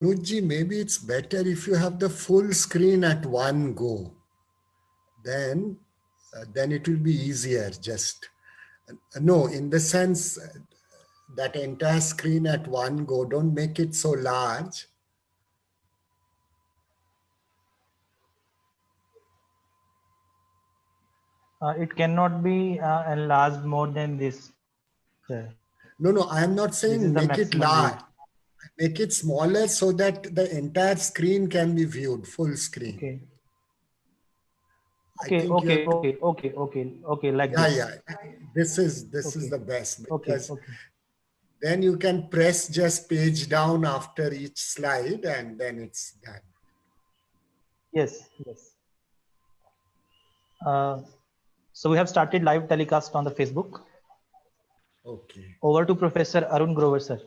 Anuj, maybe it's better if you have the full screen at one go. Then it will be easier. Just no, in the sense that entire screen at one go. Don't make it so large. It cannot be enlarged more than this, sir. No, I am not This is saying the make it maximum large. width. Make it smaller so that the entire screen can be viewed, full screen. Okay. I think you have to, Okay, like this. yeah. This is Okay, the best, okay. because then you can press just page down after each slide and then it's done. Yes. So we have started live telecast on the Facebook. Okay. Over to Professor Arun Grover, sir.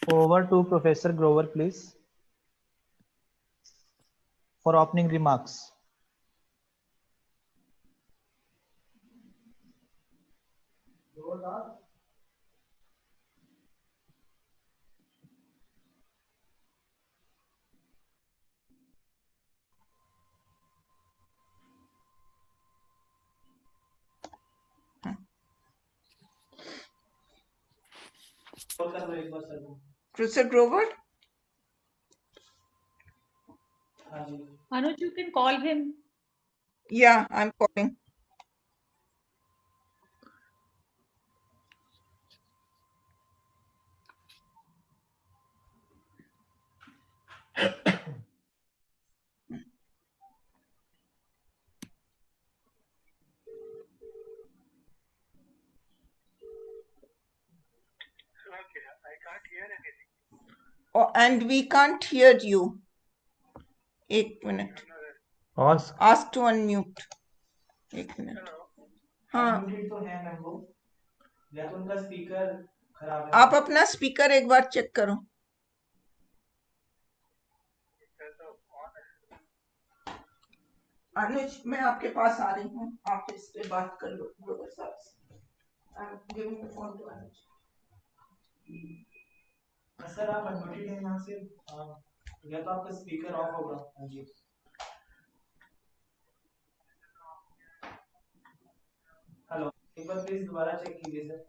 Over to Professor Grover, please, for opening remarks. Professor Grover? Anuj, you can call him. Yeah, I'm calling. Oh, and we can't hear you. 1 minute. Ask to unmute. 1 minute. हाँ आप अपना speaker एक बार check करो. अनुज, मैं आपके पास आ रही हूँ, आप इस पे बात कर लो ग्रोवर साहब से. I'm giving the phone to Anuj. Sir आप अनम्यूटेड हैं यहाँ से, या तो आपका स्पीकर ऑफ होगा. हाँ जी. हेलो, एक बार प्लीज दोबारा चेक कीजिए सर.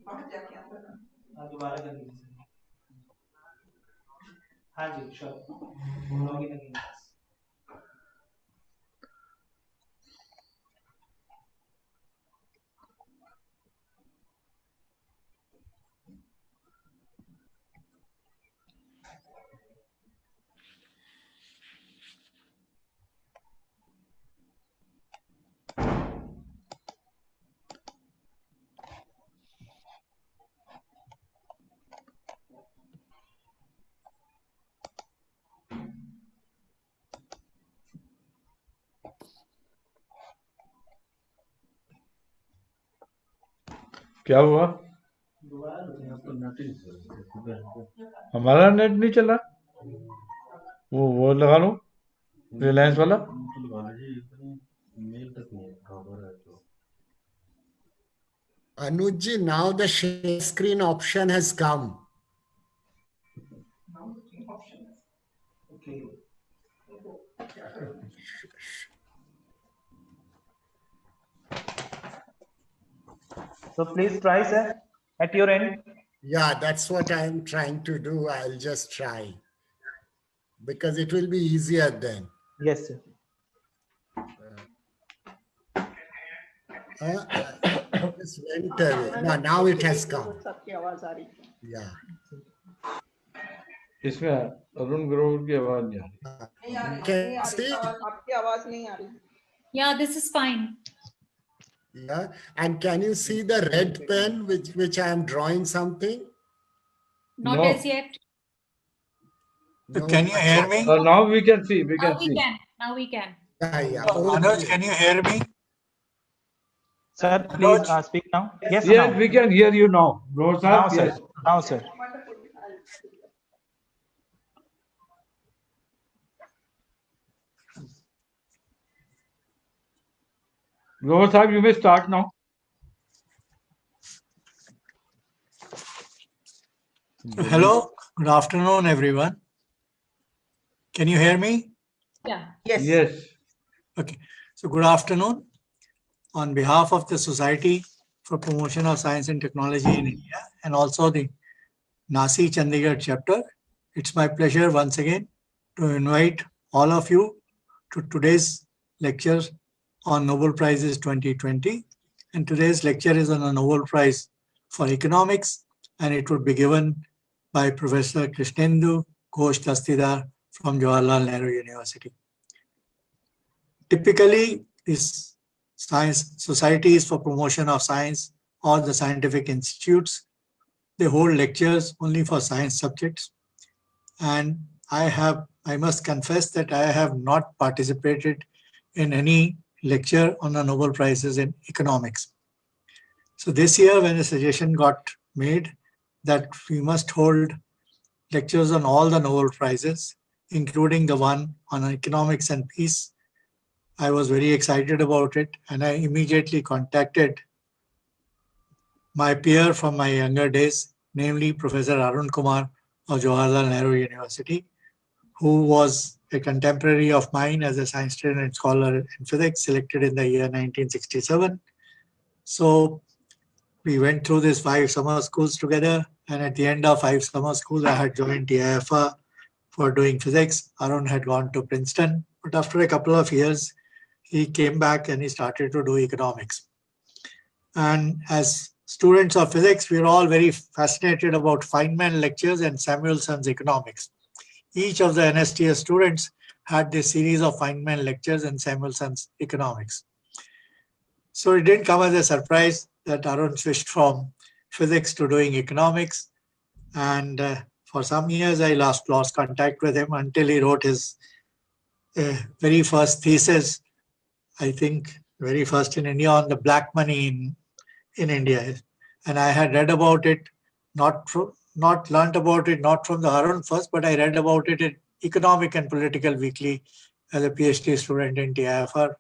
बाहर जाके आप करना. हाँ, दोबारा कर लीजिए सर. हाँ जी, श्योर. Login again. क्या हुआ? हमारा नेट नहीं चला. वो लगा लो रिलायंस वाला. Anuj, now the share screen option has come. Okay. So please try, sir, at your end. Yeah, that's what I'm trying to do. I'll just try because it will be easier then. Yes, sir. This went away. Now it has come. सबकी आवाज आ रही है. Yeah. इसमें अरुण ग्रोवर की आवाज नहीं आ रही. Can see? आपकी आवाज नहीं आ रही. Yeah, this is fine. Yeah. And can you see the red pen which I am drawing something? Not No. as yet. No. Can you hear me? Now we can see. We Now can we see. can. Now we can. Yeah. Manoj, Okay. can you hear me? Sir, please speak now. Yes, Yes, now. we can hear you now. Grover Now, sir, sir. yes. Now, sir. Grover sir, you may start now. Hello, good afternoon, everyone. Can you hear me? Yeah. Yes. Yes. Okay, so good afternoon. On behalf of the Society for Promotion of Science and Technology in India and also the Nasi Chandigarh chapter, it's my pleasure once again to invite all of you to today's lecture on Nobel Prizes 2020. And today's lecture is on a Nobel Prize for Economics, and it would be given by Professor Krishnendu Dastidar from Jawaharlal Nehru University. Typically, these science societies for promotion of science or the scientific institutes, they hold lectures only for science subjects. And I must confess that I have not participated in any lecture on the Nobel Prizes in economics. So this year, when a suggestion got made that we must hold lectures on all the Nobel Prizes, including the one on economics and peace, I was very excited about it, and I immediately contacted my peer from my younger days, namely Professor Arun Kumar of Jawaharlal Nehru University, who was a contemporary of mine as a science student and scholar in physics, selected in the year 1967. So we went through these 5 summer schools together, and at the end of 5 summer schools, I had joined TIFR for doing physics. Arun had gone to Princeton, but after a couple of years, he came back and he started to do economics. And as students of physics, we are all very fascinated about Feynman lectures and Samuelson's economics. Each of the NSTS students had this series of Feynman lectures and Samuelson's economics. So it didn't come as a surprise that Arun switched from physics to doing economics. And for some years, I lost contact with him until he wrote his very first thesis, I think very first in India, on the black money in India. And I had read about it, not learnt about it, not from the Arun first, but I read about it in Economic and Political Weekly as a PhD student in TIFR.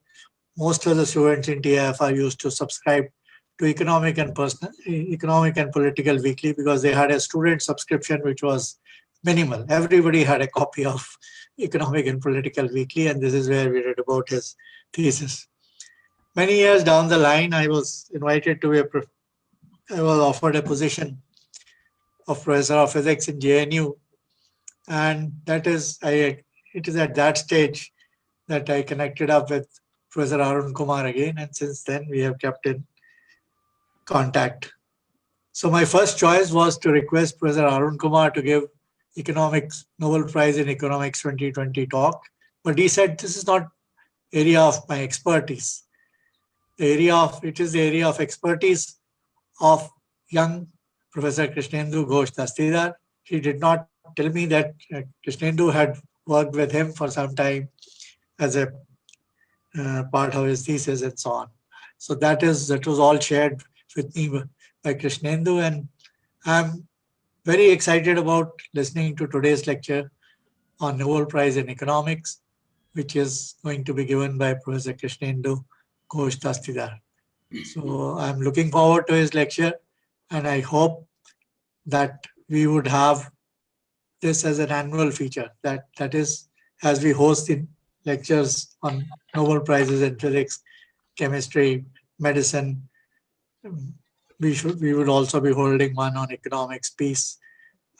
Most of the students in TIFR used to subscribe to Economic and Political Weekly because they had a student subscription which was minimal. Everybody had a copy of Economic and Political Weekly, and this is where we read about his thesis. Many years down the line, I was invited to I was offered a position of Professor of Physics in JNU, and it is at that stage that I connected up with Professor Arun Kumar again, and since then we have kept in contact. So my first choice was to request Professor Arun Kumar to give Economics Nobel Prize in Economics 2020 talk, but he said this is not area of my expertise. It is the area of expertise of young Professor Krishnendu Dastidar. He did not tell me that Krishnendu had worked with him for some time as a part of his thesis and so on. So that was all shared with me by Krishnendu, and I'm very excited about listening to today's lecture on Nobel Prize in Economics, which is going to be given by Professor Krishnendu Dastidar. So I'm looking forward to his lecture, and I hope that we would have this as an annual feature, that is, as we host in lectures on Nobel Prizes in physics, chemistry, medicine, we would also be holding one on economics piece.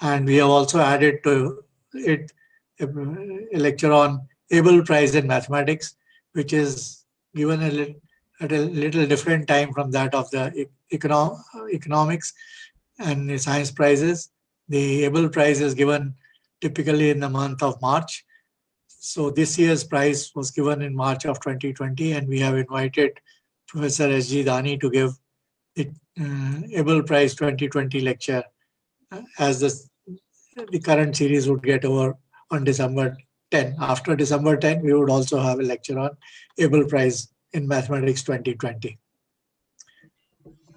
And we have also added to it a lecture on Abel Prize in Mathematics, which is given at a little different time from that of the economics and the science prizes. The Abel Prize is given typically in the month of March. So this year's prize was given in March of 2020, and we have invited Professor S.G. Dani to give the Abel Prize 2020 lecture, as the current series would get over on December 10. After December 10, we would also have a lecture on Abel Prize in Mathematics 2020.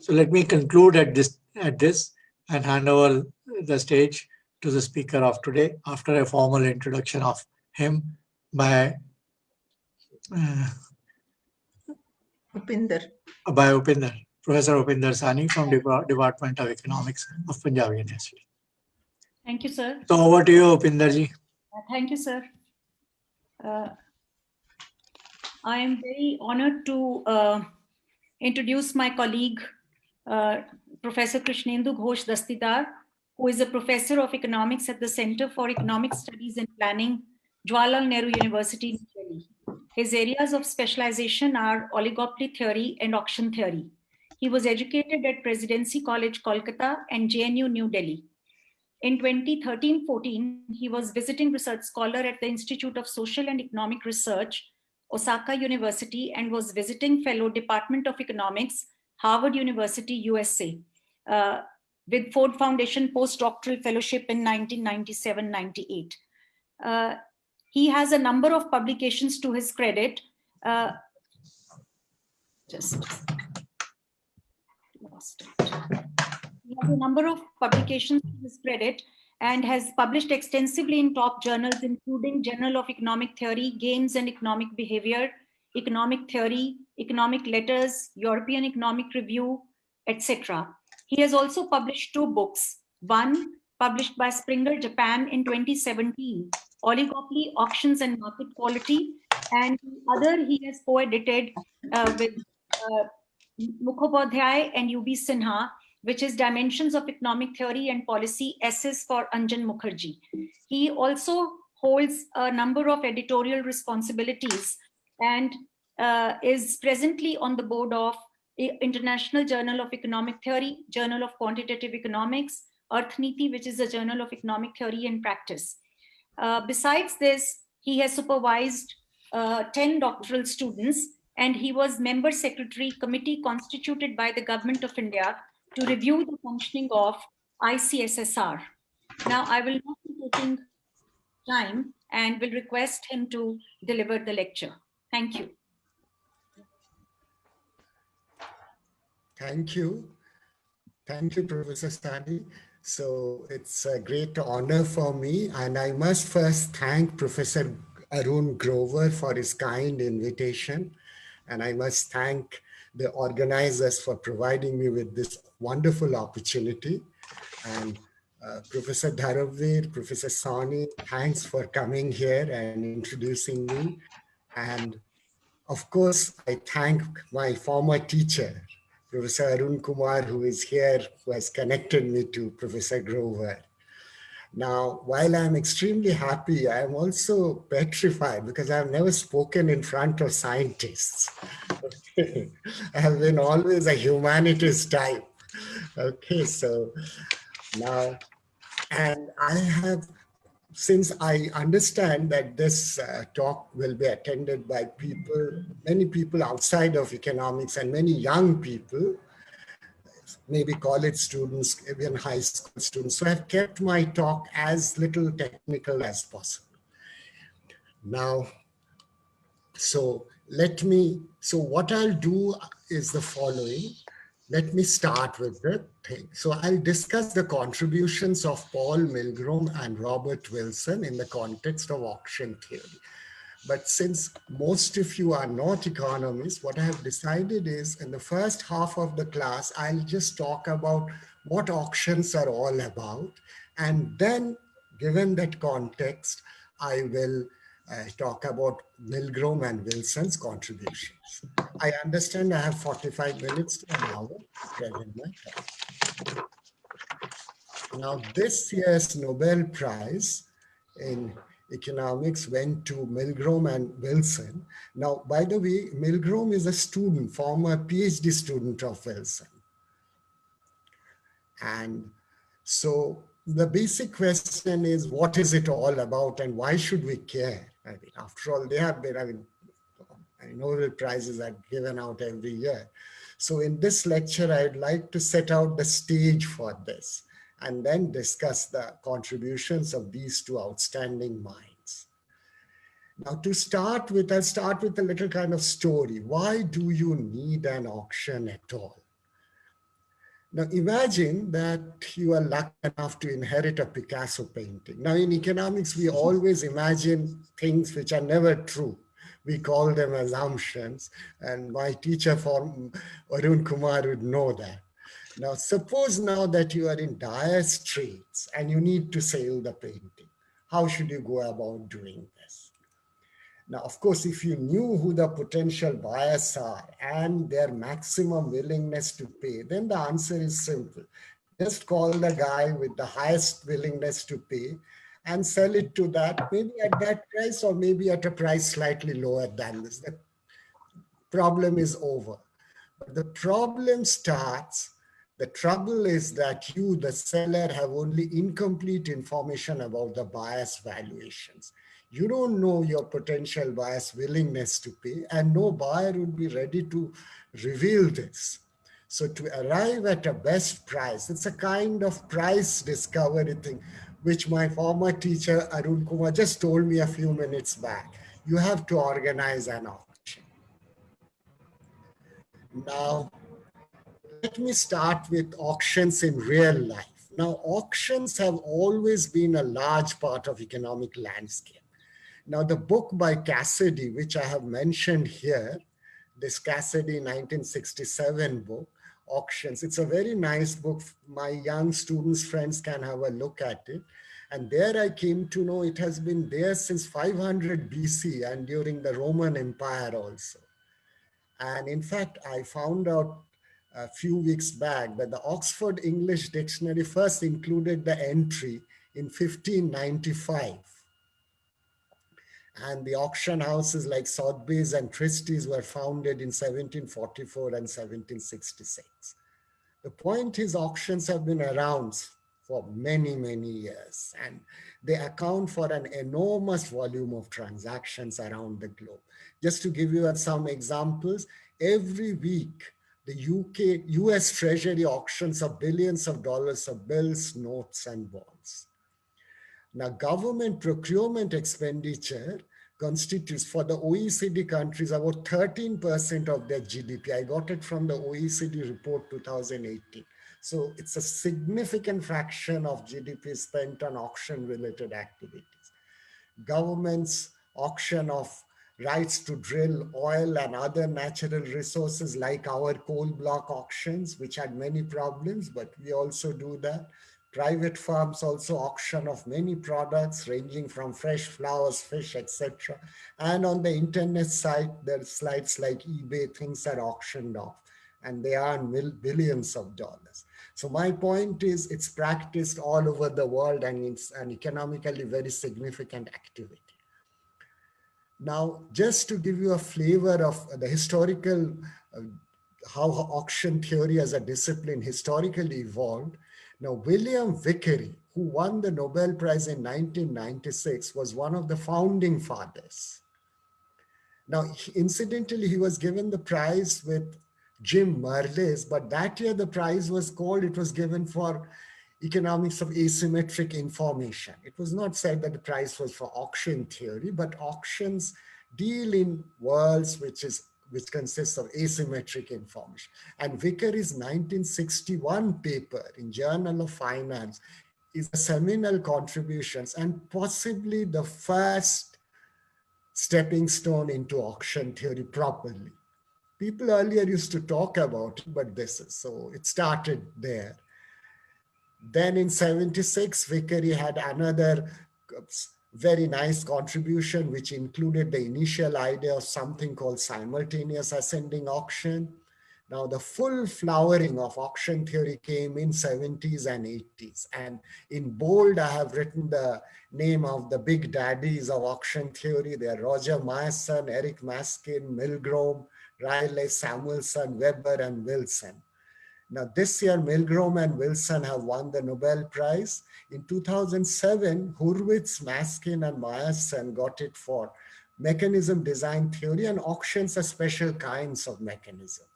So let me conclude at this and hand over the stage to the speaker of today after a formal introduction of him by Upinder. Professor Upinder Sani from Department of Economics of Punjab University. Thank you, sir. So over to you, Upinder ji. Thank you, sir. I am very honored to introduce my colleague, Professor Krishnendu Dastidar, who is a professor of economics at the Center for Economic Studies and Planning, Jawaharlal Nehru University, New Delhi. His areas of specialization are oligopoly theory and auction theory. He was educated at Presidency College, Kolkata and JNU, New Delhi. In 2013-14, he was visiting research scholar at the Institute of Social and Economic Research, Osaka University, and was visiting fellow Department of Economics, Harvard University, USA, with Ford Foundation postdoctoral fellowship in 1997-98. He has a number of publications to his credit. Just lost it. He has a number of publications to his credit and has published extensively in top journals, including Journal of Economic Theory, Games and Economic Behavior, Economic Theory, Economic Letters, European Economic Review, etc. He has also published 2 books, one published by Springer, Japan in 2017, Oligopoly, Auctions and Market Quality, and the other he has co-edited with Mukhopadhyay and U.B. Sinha, which is Dimensions of Economic Theory and Policy, Essays for Anjan Mukherjee. He also holds a number of editorial responsibilities and is presently on the board of International Journal of Economic Theory, Journal of Quantitative Economics, Arthniti, which is a journal of economic theory and practice. Besides this, he has supervised 10 doctoral students, and he was member secretary committee constituted by the Government of India to review the functioning of ICSSR. Now, I will not be taking time and will request him to deliver the lecture. Thank you. Thank you. Thank you, Professor Sani. So it's a great honor for me. And I must first thank Professor Arun Grover for his kind invitation. And I must thank the organizers for providing me with this wonderful opportunity. And Professor Dharavir, Professor Sani, thanks for coming here and introducing me. And of course, I thank my former teacher, Professor Arun Kumar, who is here, who has connected me to Professor Grover. Now, while I'm extremely happy, I'm also petrified because I've never spoken in front of scientists. Okay. I have been always a humanities type. Okay, so now, and I have, since I understand that this talk will be attended by people, many people outside of economics and many young people, maybe college students, even high school students. So I've kept my talk as little technical as possible. Now, so what I'll do is the following. Let me start with the thing. So I'll discuss the contributions of Paul Milgrom and Robert Wilson in the context of auction theory. But since most of you are not economists, what I have decided is in the first half of the class, I'll just talk about what auctions are all about. And then given that context, I will I talk about Milgram and Wilson's contributions. I understand I have 45 minutes to an hour to present my talk. Now, this year's Nobel Prize in economics went to Milgram and Wilson. Now, by the way, Milgram is a student, former PhD student of Wilson. And so the basic question is, what is it all about and why should we care? I mean, after all, they have been, Nobel Prizes are given out every year. So in this lecture, I'd like to set out the stage for this and then discuss the contributions of these two outstanding minds. Now to start with, I'll start with a little kind of story. Why do you need an auction at all? Now imagine that you are lucky enough to inherit a Picasso painting. Now in economics, we always imagine things which are never true. We call them assumptions, and my teacher from Arun Kumar would know that. Now suppose now that you are in dire straits and you need to sell the painting. How should you go about doing this? Now, of course, if you knew who the potential buyers are and their maximum willingness to pay, then the answer is simple. Just call the guy with the highest willingness to pay and sell it to that, maybe at that price or maybe at a price slightly lower than this. The problem is over. But the problem starts. The trouble is that you, the seller, have only incomplete information about the buyer's valuations. You don't know your potential buyer's willingness to pay, and no buyer would be ready to reveal this. So to arrive at a best price, it's a kind of price discovery thing, which my former teacher, Arun Kumar, just told me a few minutes back. You have to organize an auction. Now, let me start with auctions in real life. Now, auctions have always been a large part of economic landscape. Now, the book by Cassidy, which I have mentioned here, this Cassidy 1967 book, Auctions, it's a very nice book. My young students, friends can have a look at it. And there I came to know it has been there since 500 BC and during the Roman Empire also. And in fact, I found out a few weeks back that the Oxford English Dictionary first included the entry in 1595. And the auction houses like Sotheby's and Christie's were founded in 1744 and 1766. The point is, auctions have been around for many, many years, and they account for an enormous volume of transactions around the globe. Just to give you some examples, every week, the US Treasury auctions of billions of dollars of bills, notes, and bonds. Now, government procurement expenditure constitutes for the OECD countries about 13% of their GDP. I got it from the OECD report 2018. So it's a significant fraction of GDP spent on auction-related activities. Governments auction of rights to drill oil and other natural resources like our coal block auctions, which had many problems, but we also do that. Private firms also auction of many products ranging from fresh flowers, fish, etc. And on the internet site, there are sites like eBay, things are auctioned off, and they earn billions of dollars. So my point is, it's practiced all over the world, and it's an economically very significant activity. Now, just to give you a flavor of the historical, how auction theory as a discipline historically evolved. Now, William Vickery, who won the Nobel Prize in 1996, was one of the founding fathers. Now, incidentally, he was given the prize with Jim Merles, but that year the prize was called, it was given for economics of asymmetric information. It was not said that the prize was for auction theory, but auctions deal in worlds which consists of asymmetric information. And Vickery's 1961 paper in Journal of Finance is a seminal contributions and possibly the first stepping stone into auction theory properly. People earlier used to talk about it, but so it started there. Then in 76, Vickery had another very nice contribution, which included the initial idea of something called simultaneous ascending auction. Now, the full flowering of auction theory came in 70s and 80s. And in bold, I have written the name of the big daddies of auction theory. They are Roger Myerson, Eric Maskin, Milgrom, Riley, Samuelson, Weber, and Wilson. Now, this year, Milgrom and Wilson have won the Nobel Prize. In 2007, Hurwitz, Maskin, and Myerson got it for mechanism design theory, and auctions are special kinds of mechanism.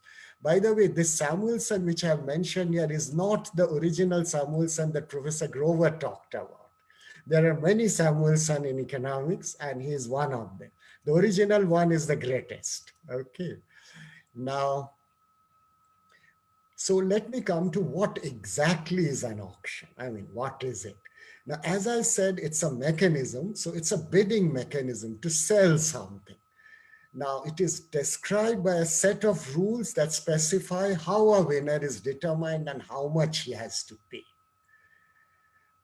By the way, this Samuelson, which I have mentioned here, is not the original Samuelson that Professor Grover talked about. There are many Samuelson in economics, and he is one of them. The original one is the greatest. Okay. Now, so let me come to what exactly is an auction. I mean, what is it? Now, as I said, it's a mechanism. So it's a bidding mechanism to sell something. Now, it is described by a set of rules that specify how a winner is determined and how much he has to pay.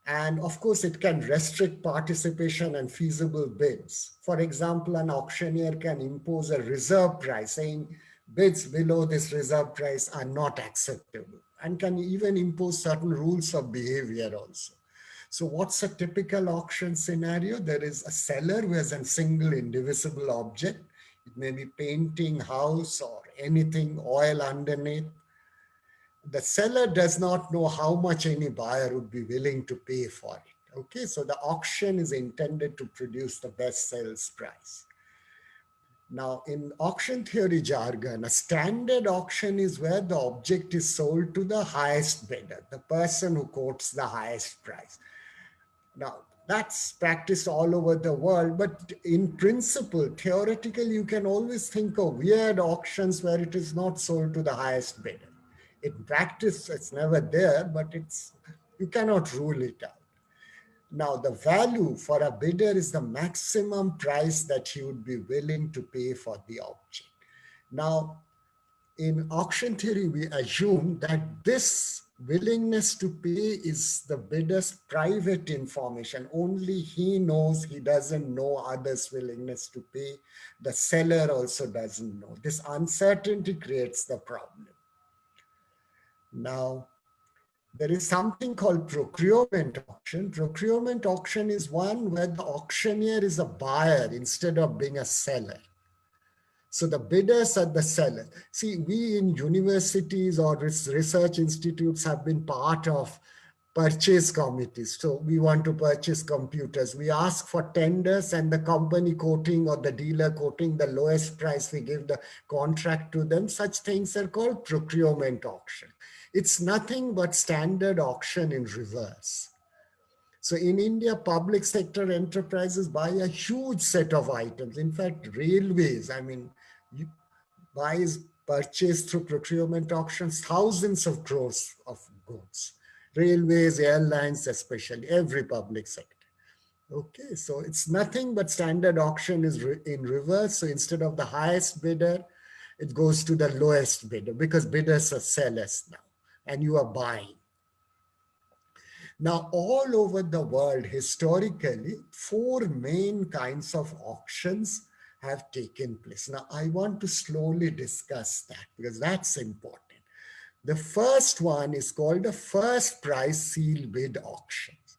And of course, it can restrict participation and feasible bids. For example, an auctioneer can impose a reserve price, saying bids below this reserve price are not acceptable, and can even impose certain rules of behavior also. So what's a typical auction scenario? There is a seller who has a single indivisible object. It may be painting, house, or anything, oil underneath. The seller does not know how much any buyer would be willing to pay for it. Okay, so the auction is intended to produce the best sales price. Now, in auction theory jargon, a standard auction is where the object is sold to the highest bidder, the person who quotes the highest price. Now, that's practiced all over the world, but in principle, theoretically, you can always think of weird auctions where it is not sold to the highest bidder. In practice, it's never there, but you cannot rule it out. Now, the value for a bidder is the maximum price that he would be willing to pay for the object. Now, in auction theory, we assume that this willingness to pay is the bidder's private information. Only he knows, he doesn't know others' willingness to pay. The seller also doesn't know. This uncertainty creates the problem. Now, there is something called procurement auction. Procurement auction is one where the auctioneer is a buyer instead of being a seller. So the bidders are the seller. See, we in universities or research institutes have been part of purchase committees. So we want to purchase computers. We ask for tenders, and the company quoting or the dealer quoting the lowest price, we give the contract to them. Such things are called procurement auction. It's nothing but standard auction in reverse. So in India, public sector enterprises buy a huge set of items. In fact, railways, buys purchase through procurement auctions, thousands of crores of goods. Railways, airlines, especially, every public sector. Okay, so it's nothing but standard auction is in reverse. So instead of the highest bidder, it goes to the lowest bidder because bidders are sellers now and you are buying. Now, all over the world, historically, 4 main kinds of auctions have taken place. Now, I want to slowly discuss that because that's important. The first one is called the first price seal bid auctions.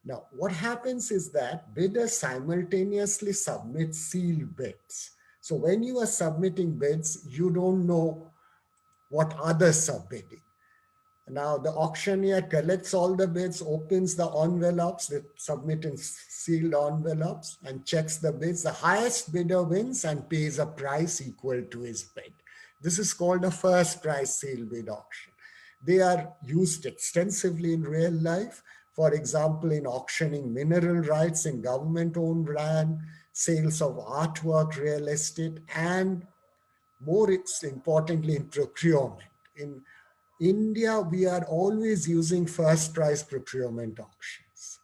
Now, what happens is that bidders simultaneously submit seal bids. So when you are submitting bids, you don't know what others are bidding. Now the auctioneer collects all the bids, opens the envelopes, they submit in sealed envelopes and checks the bids. The highest bidder wins and pays a price equal to his bid. This is called a first price seal bid auction. They are used extensively in real life. For example, in auctioning mineral rights in government-owned land, sales of artwork, real estate, and more importantly in procurement. In India, we are always using first price procurement auctions.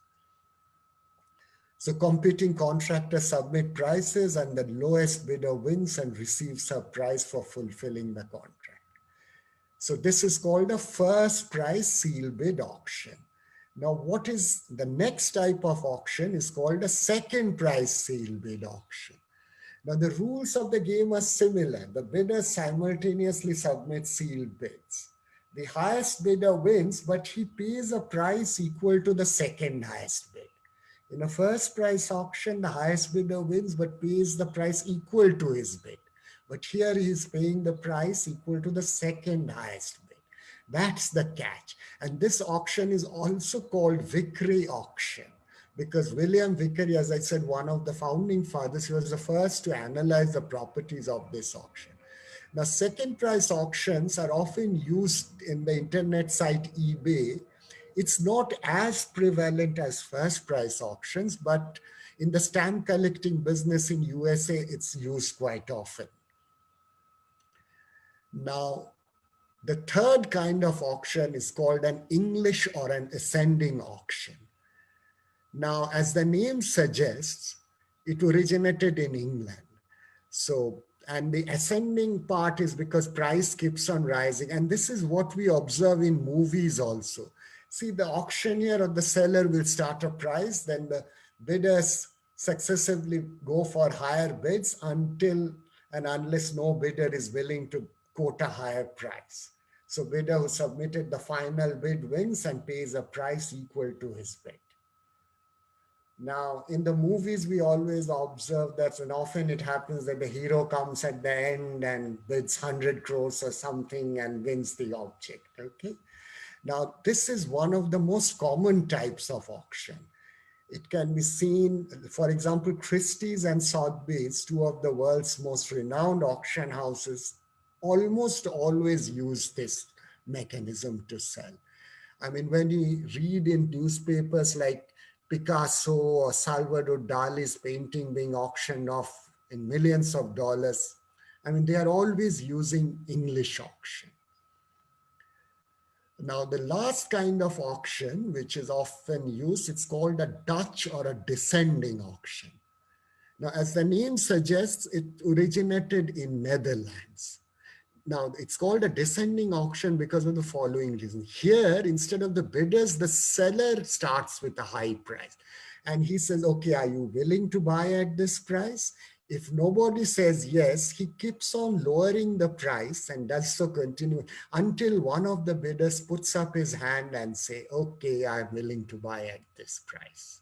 So competing contractors submit prices and the lowest bidder wins and receives a price for fulfilling the contract. So this is called a first price seal bid auction. Now, what is the next type of auction is called a second price sale bid auction. Now, the rules of the game are similar. The bidders simultaneously submit sealed bids. The highest bidder wins, but he pays a price equal to the second highest bid. In a first price auction, the highest bidder wins, but pays the price equal to his bid. But here he is paying the price equal to the second highest bid. That's the catch. And this auction is also called Vickrey auction, because William Vickrey, as I said, one of the founding fathers, he was the first to analyze the properties of this auction. Now, second price auctions are often used in the internet site eBay. It's not as prevalent as first price auctions, but in the stamp collecting business in USA, it's used quite often. Now, the third kind of auction is called an English or an ascending auction. Now, as the name suggests, it originated in England. So, and the ascending part is because price keeps on rising. And this is what we observe in movies also. See, the auctioneer or the seller will start a price, then the bidders successively go for higher bids until and unless no bidder is willing to quote a higher price. So bidder who submitted the final bid wins and pays a price equal to his bid. Now, in the movies, we always observe that, and often it happens that the hero comes at the end and bids 100 crores or something and wins the object, okay? Now, this is one of the most common types of auction. It can be seen, for example, Christie's and Sotheby's, two of the world's most renowned auction houses, almost always use this mechanism to sell. I mean, when you read in newspapers like Picasso or Salvador Dali's painting being auctioned off in millions of dollars, I mean, they are always using English auction. Now, the last kind of auction, which is often used, it's called a Dutch or a descending auction. Now, as the name suggests, it originated in Netherlands. Now, it's called a descending auction because of the following reason. Here, instead of the bidders, the seller starts with a high price. And he says, okay, are you willing to buy at this price? If nobody says yes, he keeps on lowering the price and does so continue until one of the bidders puts up his hand and say, okay, I'm willing to buy at this price.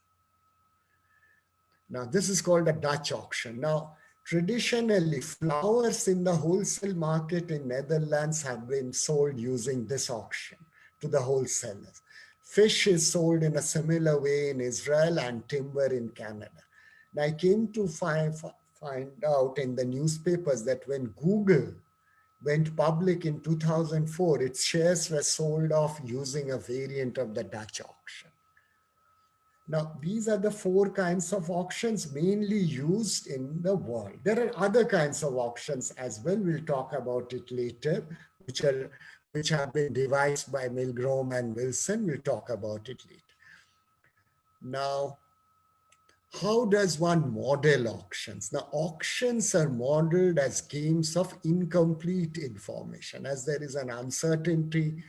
Now, this is called a Dutch auction. Now, traditionally, flowers in the wholesale market in Netherlands have been sold using this auction to the wholesalers. Fish is sold in a similar way in Israel and timber in Canada. Now, I came to find out in the newspapers that when Google went public in 2004, its shares were sold off using a variant of the Dutch auction. Now, these are the four kinds of auctions mainly used in the world. There are other kinds of auctions as well. We'll talk about it later, which have been devised by Milgrom and Wilson. We'll talk about it later. Now, how does one model auctions? Now, auctions are modeled as games of incomplete information, as there is an uncertainty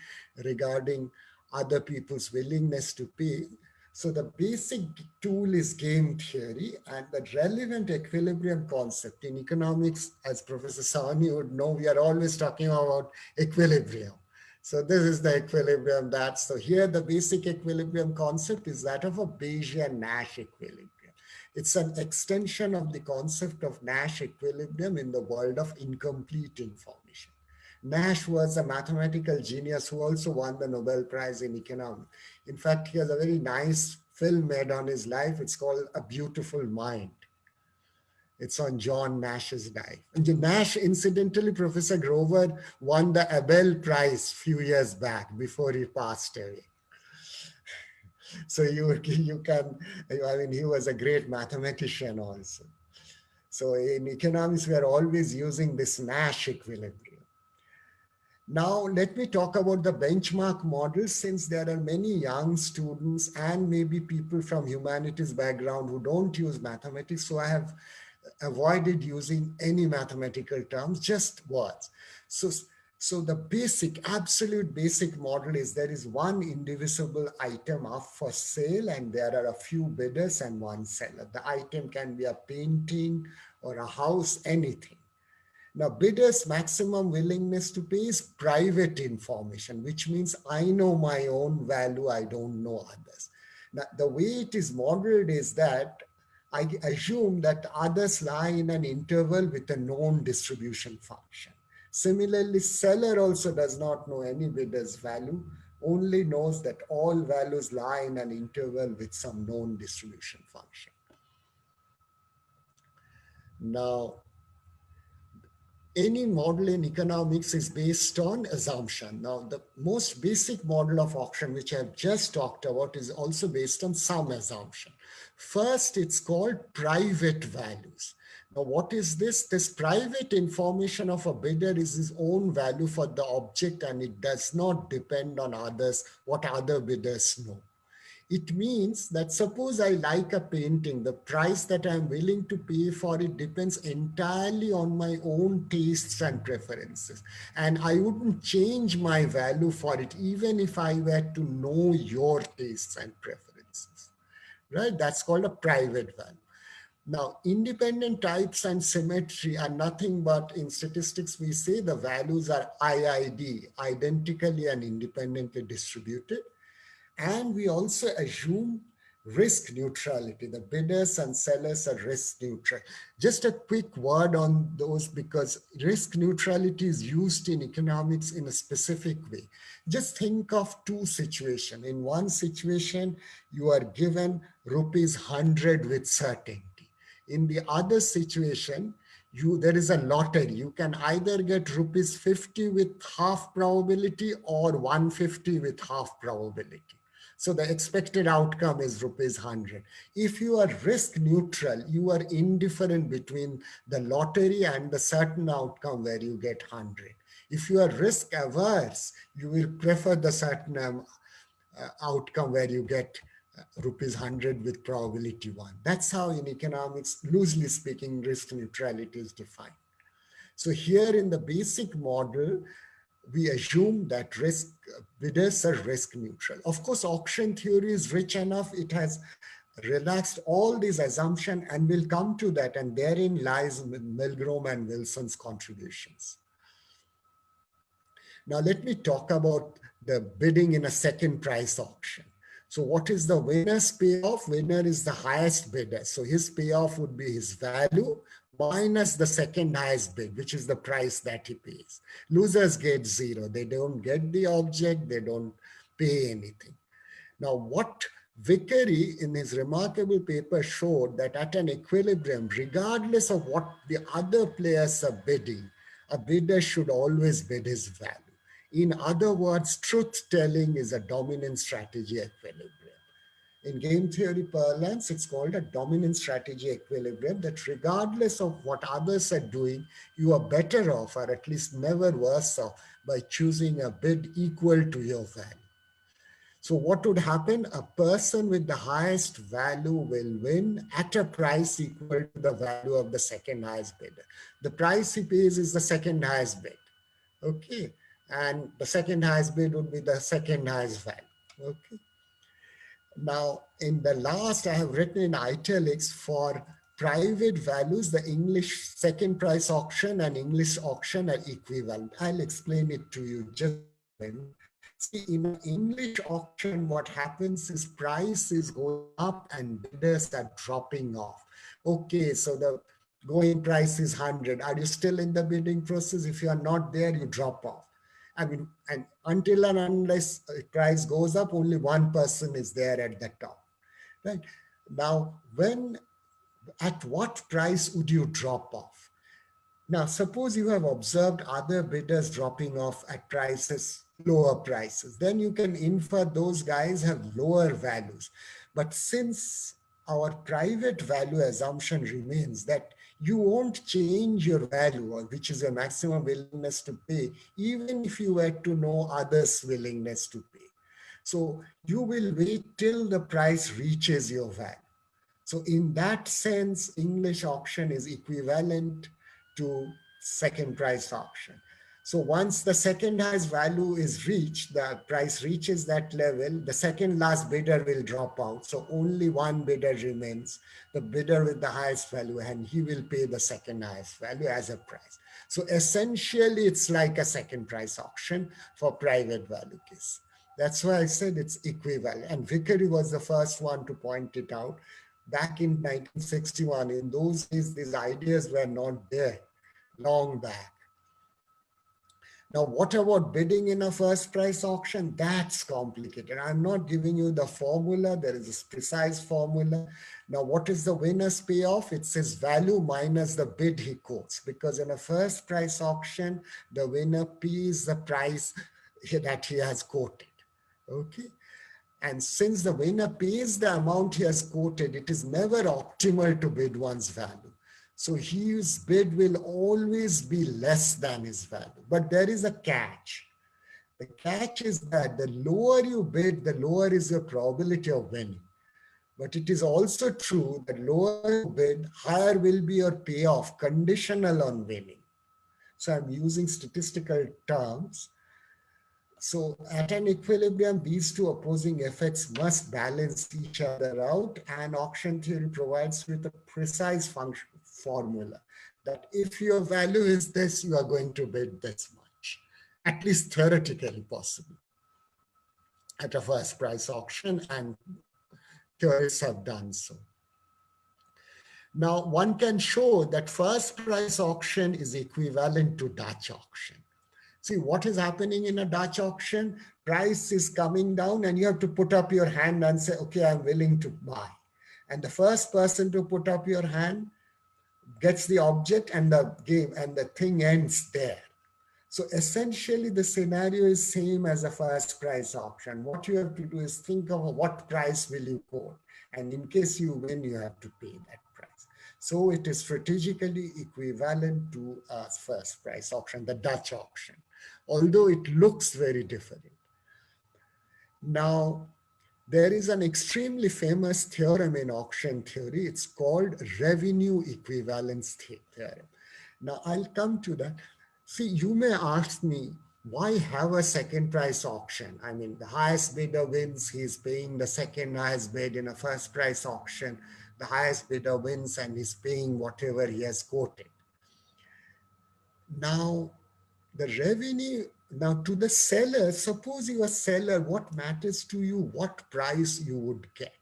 regarding other people's willingness to pay. So the basic tool is game theory, and the relevant equilibrium concept in economics, as Professor Sawhney would know, we are always talking about equilibrium. So this is the equilibrium so here the basic equilibrium concept is that of a Bayesian-Nash equilibrium. It's an extension of the concept of Nash equilibrium in the world of incomplete information. Nash was a mathematical genius who also won the Nobel Prize in economics. In fact, he has a very nice film made on his life. It's called A Beautiful Mind. It's on John Nash's life. And Nash, incidentally, Professor Grover won the Abel Prize a few years back before he passed away. So you can, I mean, he was a great mathematician also. So in economics, we are always using this Nash equilibrium. Now, let me talk about the benchmark model, since there are many young students and maybe people from humanities background who don't use mathematics. So I have avoided using any mathematical terms, just words. So So the basic, absolute basic model is there is one indivisible item up for sale and there are a few bidders and one seller. The item can be a painting or a house, anything. Now, bidders' maximum willingness to pay is private information, which means I know my own value, I don't know others. Now, the way it is modeled is that I assume that others lie in an interval with a known distribution function. Similarly, seller also does not know any bidder's value, only knows that all values lie in an interval with some known distribution function. Now, any model in economics is based on assumption. Now, the most basic model of auction, which I've just talked about, is also based on some assumption. First, it's called private values. Now, what is this? This private information of a bidder is his own value for the object, and it does not depend on others, what other bidders know. It means that suppose I like a painting, the price that I'm willing to pay for it depends entirely on my own tastes and preferences. And I wouldn't change my value for it even if I were to know your tastes and preferences, right? That's called a private value. Now, independent types and symmetry are nothing but, in statistics, we say the values are IID, identically and independently distributed. And we also assume risk neutrality. The bidders and sellers are risk neutral. Just a quick word on those, because risk neutrality is used in economics in a specific way. Just think of two situations. In one situation, you are given rupees 100 with certainty. In the other situation, there is a lottery. You can either get rupees 50 with half probability or 150 with half probability. So the expected outcome is rupees 100. If you are risk neutral, you are indifferent between the lottery and the certain outcome where you get 100. If you are risk averse, you will prefer the certain outcome where you get rupees 100 with probability 1. That's how in economics, loosely speaking, risk neutrality is defined. So here in the basic model, we assume that bidders are risk neutral. Of course, auction theory is rich enough. It has relaxed all these assumptions, and we'll come to that. And therein lies Milgrom and Wilson's contributions. Now, let me talk about the bidding in a second price auction. So what is the winner's payoff? Winner is the highest bidder. So his payoff would be his value minus the second highest bid, which is the price that he pays. Losers get zero. They don't get the object. They don't pay anything. Now, what Vickery in his remarkable paper showed that at an equilibrium, regardless of what the other players are bidding, a bidder should always bid his value. In other words, truth-telling is a dominant strategy equilibrium. In game theory parlance, it's called a dominant strategy equilibrium, that regardless of what others are doing, you are better off, or at least never worse off, by choosing a bid equal to your value. So what would happen? A person with the highest value will win at a price equal to the value of the second highest bidder. The price he pays is the second highest bid. Okay. And the second highest bid would be the second highest value. Okay. Now, in the last, I have written in italics for private values, the English second price auction and English auction are equivalent. I'll explain it to you just a minute. See, in an English auction, what happens is price is going up and bidders are dropping off. Okay, so the going price is 100. Are you still in the bidding process? If you are not there, you drop off. I mean, and until and unless price goes up, only one person is there at the top, right? Now, at what price would you drop off? Now, suppose you have observed other bidders dropping off at lower prices, then you can infer those guys have lower values. But since our private value assumption remains that you won't change your value, which is your maximum willingness to pay, even if you were to know others' willingness to pay. So you will wait till the price reaches your value. So in that sense, English auction is equivalent to second price auction. So once the second highest value is reached, the price reaches that level, the second last bidder will drop out. So only one bidder remains, the bidder with the highest value, and he will pay the second highest value as a price. So essentially, it's like a second price auction for private value case. That's why I said it's equivalent. And Vickery was the first one to point it out. Back in 1961, in those days, these ideas were not there long back. Now, what about bidding in a first price auction? That's complicated. I'm not giving you the formula. There is a precise formula. Now, what is the winner's payoff? It's his value minus the bid he quotes, because in a first price auction, the winner pays the price that he has quoted. Okay. And since the winner pays the amount he has quoted, it is never optimal to bid one's value. So his bid will always be less than his value. But there is a catch. The catch is that the lower you bid, the lower is your probability of winning. But it is also true that lower you bid, higher will be your payoff, conditional on winning. So I'm using statistical terms. So at an equilibrium, these two opposing effects must balance each other out, and auction theory provides with a precise function formula that if your value is this, you are going to bid this much, at least theoretically possible at a first price auction, and theorists have done so. Now, one can show that first price auction is equivalent to Dutch auction. See, what is happening in a Dutch auction? Price is coming down and you have to put up your hand and say, okay, I'm willing to buy. And the first person to put up your hand gets the object, and the game and the thing ends there. So essentially the scenario is same as a first price auction. What you have to do is think of what price will you quote. And in case you win, you have to pay that price. So it is strategically equivalent to a first price auction, the Dutch auction, although it looks very different. Now, there is an extremely famous theorem in auction theory. It's called revenue equivalence theorem. Now, I'll come to that. See, you may ask me, why have a second price auction? I mean, the highest bidder wins, he's paying the second highest bid. In a first price auction, the highest bidder wins and he's paying whatever he has quoted. Now, the revenue, now to the seller, suppose you are a seller, what matters to you, what price you would get?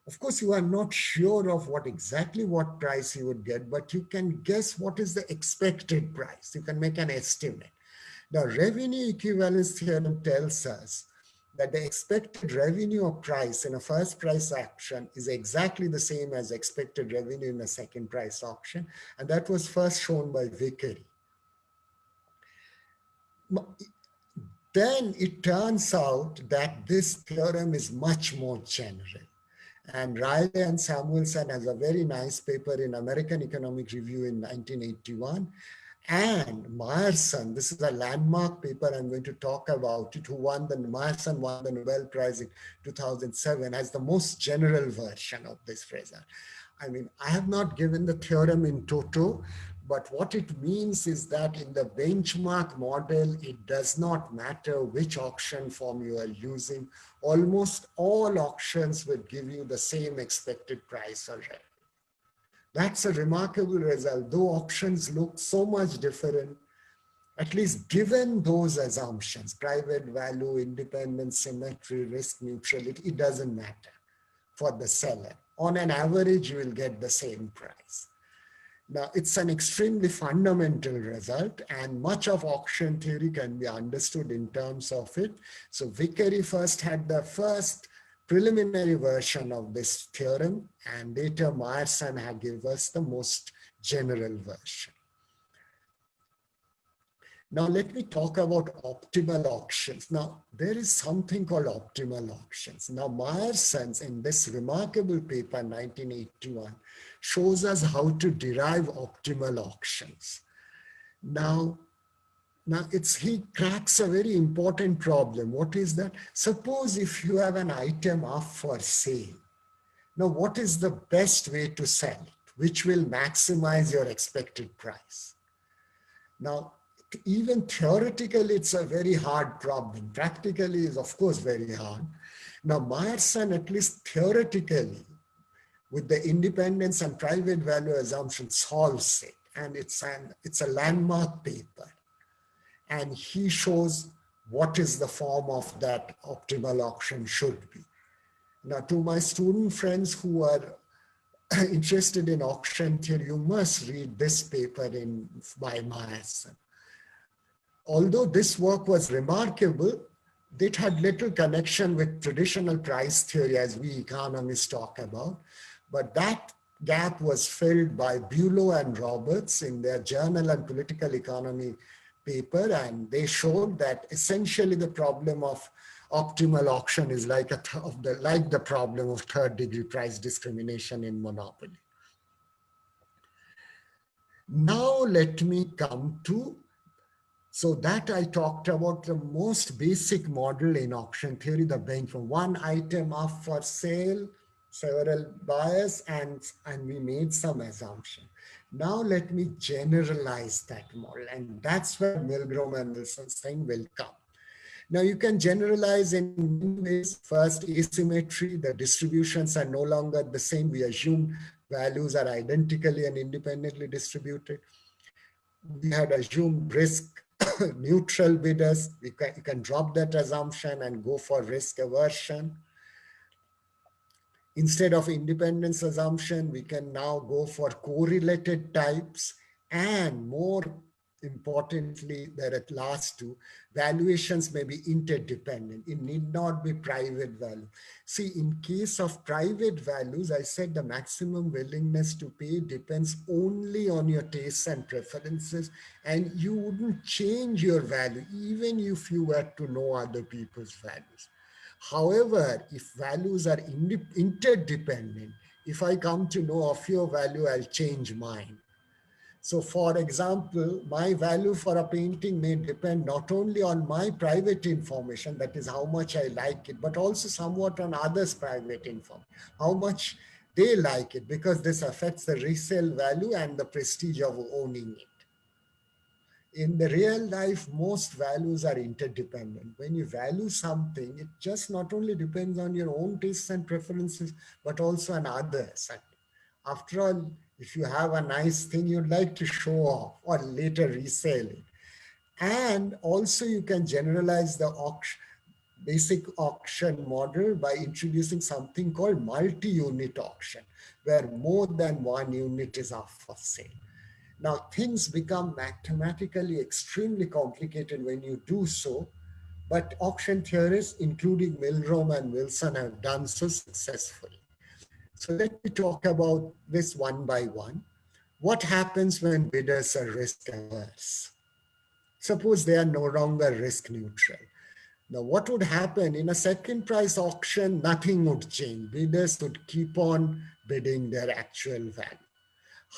Of course, you are not sure of exactly what price you would get, but you can guess what is the expected price. You can make an estimate. The revenue equivalence theorem tells us that the expected revenue or price in a first price auction is exactly the same as expected revenue in a second price auction. And that was first shown by Vickery. Then it turns out that this theorem is much more general. And Riley and Samuelson has a very nice paper in American Economic Review in 1981. And Meyerson, this is a landmark paper I'm going to talk about it, Meyerson won the Nobel Prize in 2007 as the most general version of this phrase. I mean, I have not given the theorem in toto, but what it means is that in the benchmark model, it does not matter which auction form you are using. Almost all auctions will give you the same expected price already. That's a remarkable result. Though auctions look so much different, at least given those assumptions, private value, independence, symmetry, risk, neutrality, it doesn't matter for the seller. On an average, you will get the same price. Now, it's an extremely fundamental result, and much of auction theory can be understood in terms of it. So Vickery first had the first preliminary version of this theorem, and later Meyerson had given us the most general version. Now, let me talk about optimal auctions. Now, there is something called optimal auctions. Now, Meyerson, in this remarkable paper, 1981, shows us how to derive optimal auctions. Now he cracks a very important problem. What is that? Suppose if you have an item up for sale. Now, what is the best way to sell it? Which will maximize your expected price? Now, even theoretically, it's a very hard problem. Practically is, of course, very hard. Now, Meyerson, at least theoretically, with the independence and private value assumption, solves it. And it's a landmark paper. And he shows what is the form of that optimal auction should be. Now, to my student friends who are interested in auction theory, you must read this paper by Meyerson. Although this work was remarkable, it had little connection with traditional price theory as we economists talk about. But that gap was filled by Bulow and Roberts in their Journal on Political Economy paper, and they showed that essentially the problem of optimal auction is like the problem of third-degree price discrimination in monopoly. Now let me come to, so that I talked about the most basic model in auction theory, the benchmark. One item up for sale, several buyers, and we made some assumption. Now let me generalize that model, and that's where Milgram and Wilson's thing will come. Now you can generalize in many ways. First, asymmetry, the distributions are no longer the same. We assume values are identically and independently distributed. We had assumed risk neutral bidders. You can drop that assumption and go for risk aversion. Instead of independence assumption, we can now go for correlated types, and more importantly, there at last two, valuations may be interdependent. It need not be private value. See, in case of private values, I said the maximum willingness to pay depends only on your tastes and preferences, and you wouldn't change your value even if you were to know other people's values. However, if values are interdependent, if I come to know of your value, I'll change mine. So for example, my value for a painting may depend not only on my private information, that is how much I like it, but also somewhat on others' private information, how much they like it, because this affects the resale value and the prestige of owning it. In the real life, most values are interdependent. When you value something, it just not only depends on your own tastes and preferences, but also on others. After all, if you have a nice thing you'd like to show off or later resell it. And also you can generalize the basic auction model by introducing something called multi-unit auction, where more than one unit is up for sale. Now, things become mathematically extremely complicated when you do so, but auction theorists, including Milgram and Wilson, have done so successfully. So let me talk about this one by one. What happens when bidders are risk averse? Suppose they are no longer risk neutral. Now, what would happen in a second price auction? Nothing would change. Bidders would keep on bidding their actual value.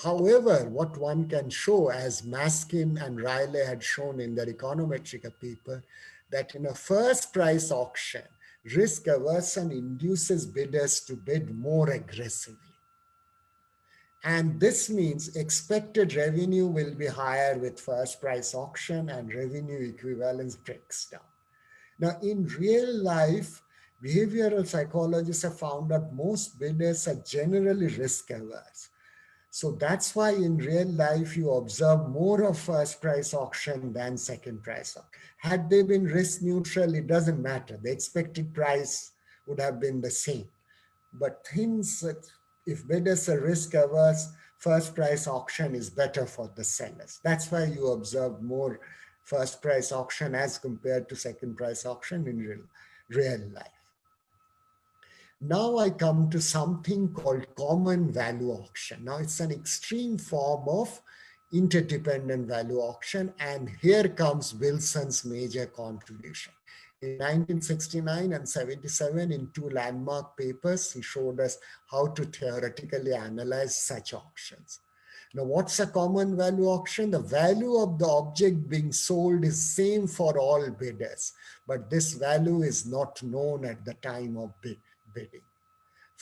However, what one can show, as Maskin and Riley had shown in their Econometrica paper, that in a first price auction, risk aversion induces bidders to bid more aggressively. And this means expected revenue will be higher with first price auction and revenue equivalence breaks down. Now, in real life, behavioral psychologists have found that most bidders are generally risk averse. So that's why in real life, you observe more of first price auction than second price auction. Had they been risk neutral, it doesn't matter. The expected price would have been the same. But things, if bidders are risk averse, first price auction is better for the sellers. That's why you observe more first price auction as compared to second price auction in real life. Now I come to something called common value auction. Now it's an extreme form of interdependent value auction, and here comes Wilson's major contribution. In 1969 and 77, in two landmark papers, he showed us how to theoretically analyze such auctions. Now, what's a common value auction? The value of the object being sold is same for all bidders, but this value is not known at the time of bidding.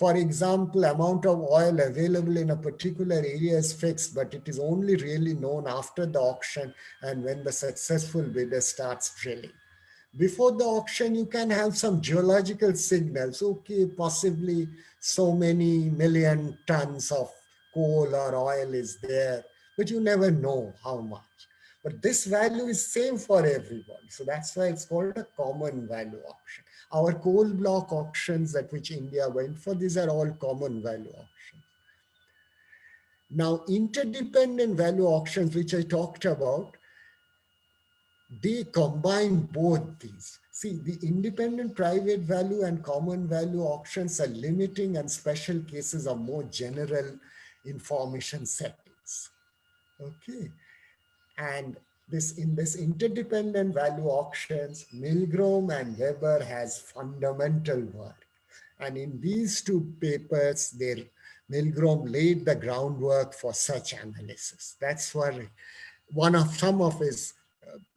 For example, amount of oil available in a particular area is fixed, but it is only really known after the auction and when the successful bidder starts drilling. Before the auction, you can have some geological signals. Okay, possibly so many million tons of coal or oil is there, but you never know how much. But this value is same for everybody. So that's why it's called a common value auction. Our coal block auctions at which India went for, these are all common value auctions. Now, interdependent value auctions, which I talked about, they combine both these. See, the independent private value and common value auctions are limiting and special cases of more general information settings. Okay. And in this interdependent value auctions, Milgrom and Weber has fundamental work. And in these two papers, Milgrom laid the groundwork for such analysis. That's where some of his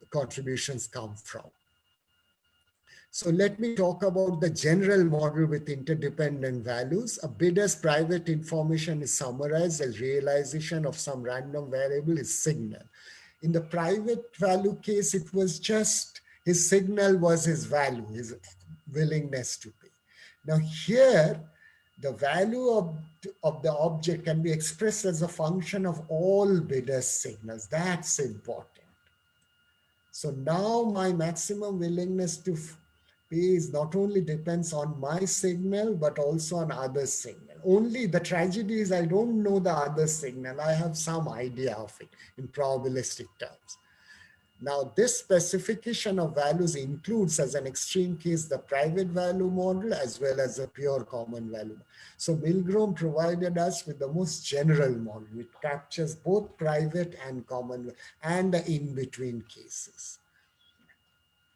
contributions come from. So let me talk about the general model with interdependent values. A bidder's private information is summarized as realization of some random variable, his signal. In the private value case, it was just his signal was his value, his willingness to pay. Now here, the value of the object can be expressed as a function of all bidders' signals. That's important. So now my maximum willingness to pay is not only depends on my signal, but also on other signal. Only the tragedy is I don't know the other signal. I have some idea of it in probabilistic terms. Now, this specification of values includes, as an extreme case, the private value model as well as the pure common value. So Milgrom provided us with the most general model, which captures both private and common and the in-between cases.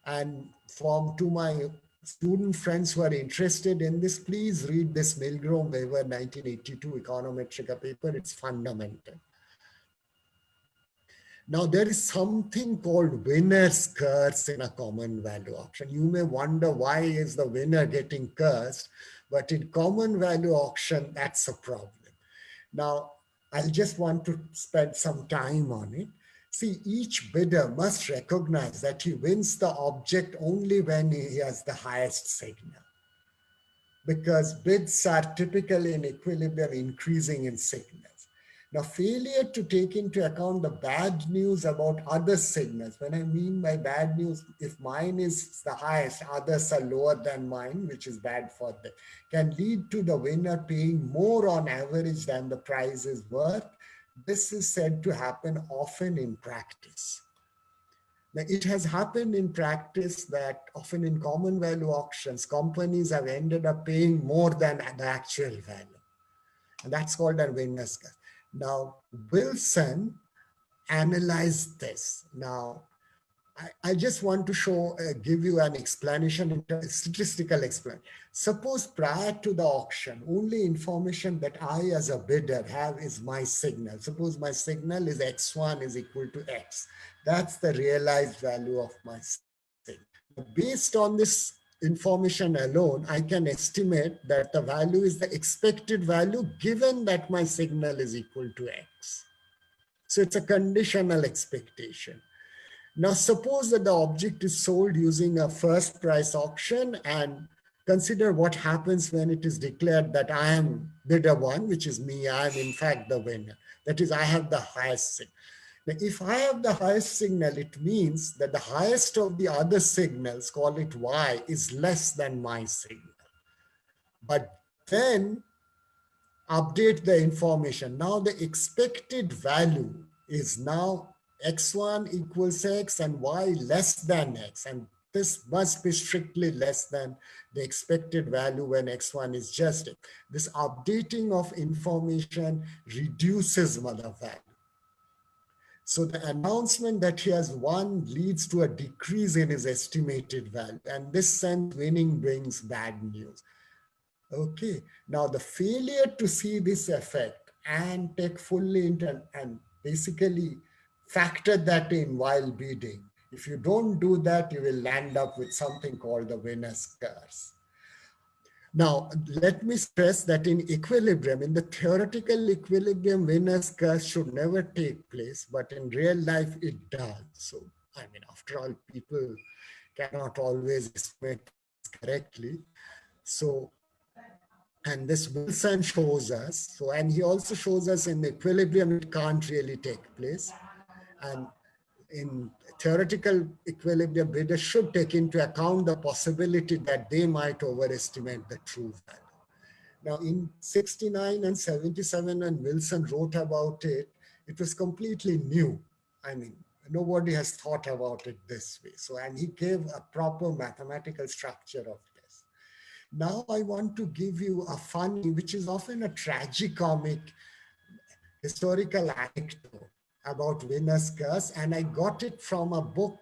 And to my student friends who are interested in this, please read this Milgrom-Weber 1982 Econometrica paper. It's fundamental. Now, there is something called winner's curse in a common value auction. You may wonder why is the winner getting cursed, but in common value auction, that's a problem. Now, I just want to spend some time on it. See, each bidder must recognize that he wins the object only when he has the highest signal, because bids are typically in equilibrium, increasing in signals. Now, failure to take into account the bad news about other signals. When I mean by bad news, if mine is the highest, others are lower than mine, which is bad for them, can lead to the winner paying more on average than the prize is worth. This is said to happen often in practice. Now, it has happened in practice that often in common value auctions, companies have ended up paying more than the actual value. And that's called a winner's curse. Now, Wilson analyzed this. Now, I just want to give you an explanation, statistical explanation. Suppose prior to the auction, only information that I as a bidder have is my signal. Suppose my signal is X1 is equal to X. That's the realized value of my signal. Based on this information alone, I can estimate that the value is the expected value given that my signal is equal to X. So it's a conditional expectation. Now, suppose that the object is sold using a first price auction, and consider what happens when it is declared that I am bidder one, which is me, I am in fact the winner. That is, I have the highest signal. Now, if I have the highest signal, it means that the highest of the other signals, call it Y, is less than my signal. But then update the information. Now the expected value is now X1 equals X and Y less than X. And this must be strictly less than the expected value when X1 is just X. This updating of information reduces the value. So the announcement that he has won leads to a decrease in his estimated value. And this sense, winning brings bad news. Okay, now the failure to see this effect and take fully into and basically factor that in while bidding. If you don't do that, you will land up with something called the winner's curse. Now, let me stress that in equilibrium, in the theoretical equilibrium, winner's curse should never take place, but in real life, it does. So, I mean, after all, people cannot always estimate correctly. So, and this Wilson shows us, so, and he also shows us in equilibrium, it can't really take place. And in theoretical equilibrium, bidders should take into account the possibility that they might overestimate the true value. Now, in 69 and 77, when Wilson wrote about it, it was completely new. I mean, nobody has thought about it this way. So, and he gave a proper mathematical structure of this. Now, I want to give you a funny, which is often a tragicomic historical anecdote about winner's curse, and I got it from a book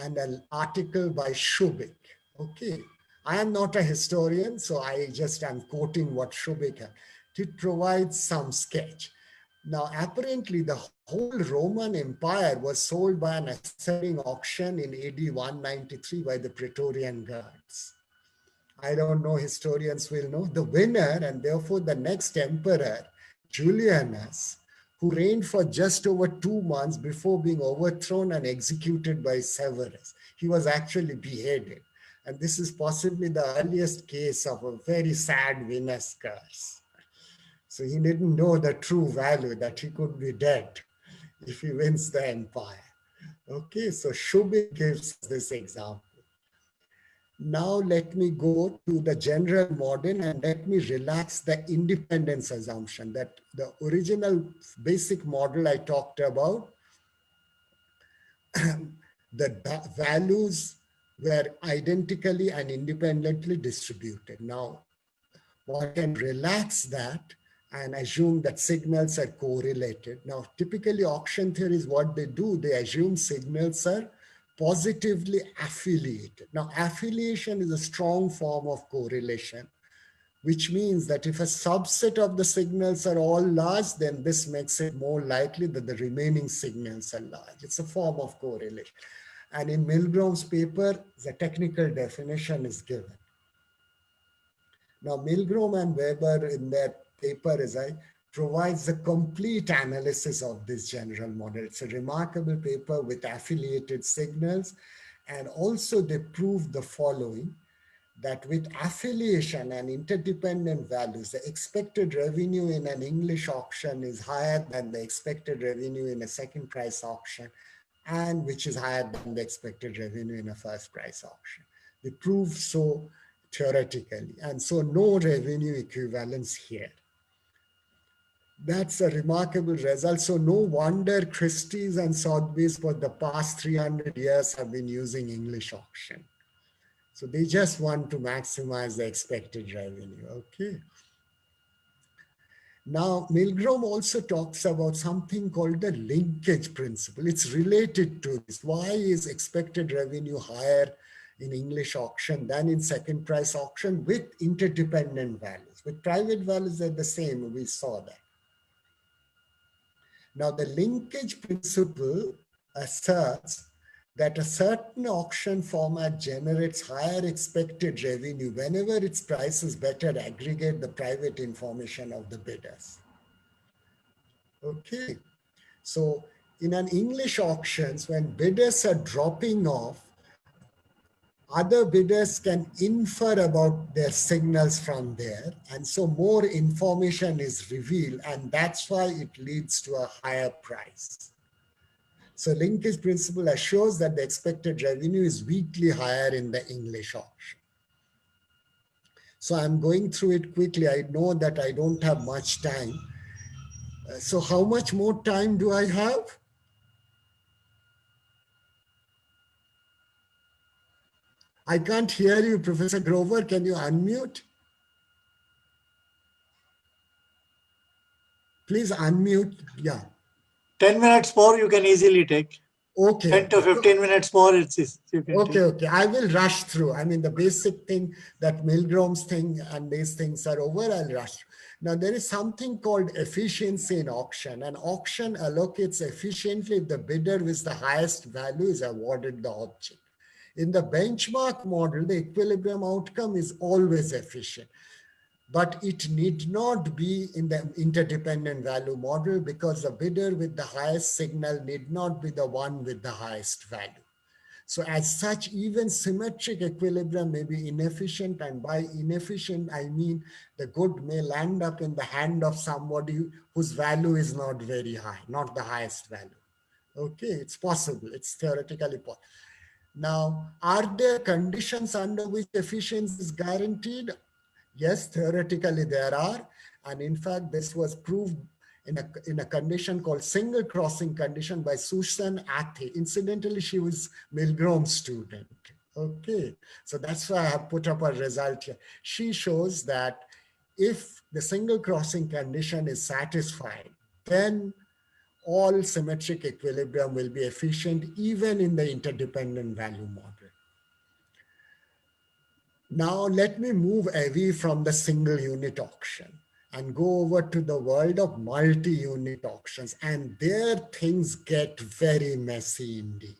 and an article by Shubik. Okay, I am not a historian, so I just am quoting what Shubik had. It provides some sketch. Now, apparently, the whole Roman Empire was sold by an ascending auction in AD 193 by the Praetorian Guards. I don't know, historians will know. The winner, and therefore the next emperor, Julianus, who reigned for just over 2 months before being overthrown and executed by Severus. He was actually beheaded. And this is possibly the earliest case of a very sad winner's curse. So he didn't know the true value, that he could be dead if he wins the empire. Okay, so Shubik gives this example. Now let me go to the general model and let me relax the independence assumption that the original basic model I talked about, the values were identically and independently distributed. Now, one can relax that and assume that signals are correlated. Now, typically auction theories, what they do, they assume signals are positively affiliated. Now, affiliation is a strong form of correlation, which means that if a subset of the signals are all large, then this makes it more likely that the remaining signals are large. It's a form of correlation. And in Milgram's paper, the technical definition is given. Now, Milgram and Weber in their paper provides a complete analysis of this general model. It's a remarkable paper with affiliated signals. And also they prove the following, that with affiliation and interdependent values, the expected revenue in an English auction is higher than the expected revenue in a second price auction, and which is higher than the expected revenue in a first price auction. They prove so theoretically, and so no revenue equivalence here. That's a remarkable result. So no wonder Christie's and Sotheby's for the past 300 years have been using English auction. So they just want to maximize the expected revenue, okay? Now, Milgram also talks about something called the linkage principle. It's related to this. Why is expected revenue higher in English auction than in second price auction with interdependent values? With private values, they're the same. We saw that. Now, the linkage principle asserts that a certain auction format generates higher expected revenue whenever its prices better aggregate the private information of the bidders. Okay, so in an English auctions, when bidders are dropping off, other bidders can infer about their signals from there. And so more information is revealed, and that's why it leads to a higher price. So linkage principle assures that the expected revenue is weakly higher in the English auction. So I'm going through it quickly. I know that I don't have much time. So how much more time do I have? I can't hear you, Professor Grover. Can you unmute? Please unmute. Yeah. 10 minutes more, you can easily take. Okay. 10 to 15 minutes more, you can Okay, take. okay. I will rush through. I mean, the basic thing that Milgram's thing and these things are over, I'll rush. Now, there is something called efficiency in auction. An auction allocates efficiently if the bidder with the highest value is awarded the object. In the benchmark model, the equilibrium outcome is always efficient, but it need not be in the interdependent value model because the bidder with the highest signal need not be the one with the highest value. So as such, even symmetric equilibrium may be inefficient, and by inefficient, I mean the good may land up in the hand of somebody whose value is not very high, not the highest value. Okay, it's possible, it's theoretically possible. Now, are there conditions under which efficiency is guaranteed? Yes, theoretically there are. And in fact, this was proved in a condition called single crossing condition by Susan Athey. Incidentally, she was Milgram's student. Okay, so that's why I have put up a result here. She shows that if the single crossing condition is satisfied, then all symmetric equilibrium will be efficient even in the interdependent value model. Now let me move away from the single unit auction and go over to the world of multi-unit auctions, and there things get very messy indeed.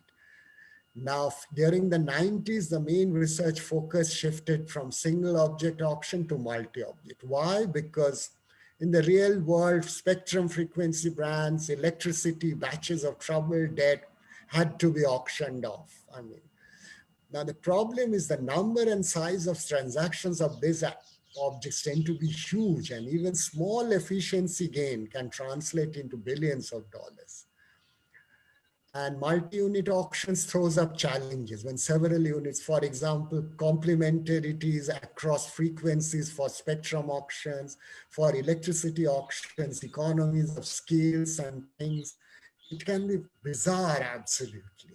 Now, during the 90s, the main research focus shifted from single object auction to multi-object. Why? Because in the real world, spectrum frequency bands, electricity, batches of troubled debt had to be auctioned off. I mean, now the problem is the number and size of transactions of these objects tend to be huge, and even small efficiency gain can translate into billions of dollars. And multi-unit auctions throws up challenges when several units, for example, complementarities across frequencies for spectrum auctions, for electricity auctions, economies of scales and things. It can be bizarre, absolutely.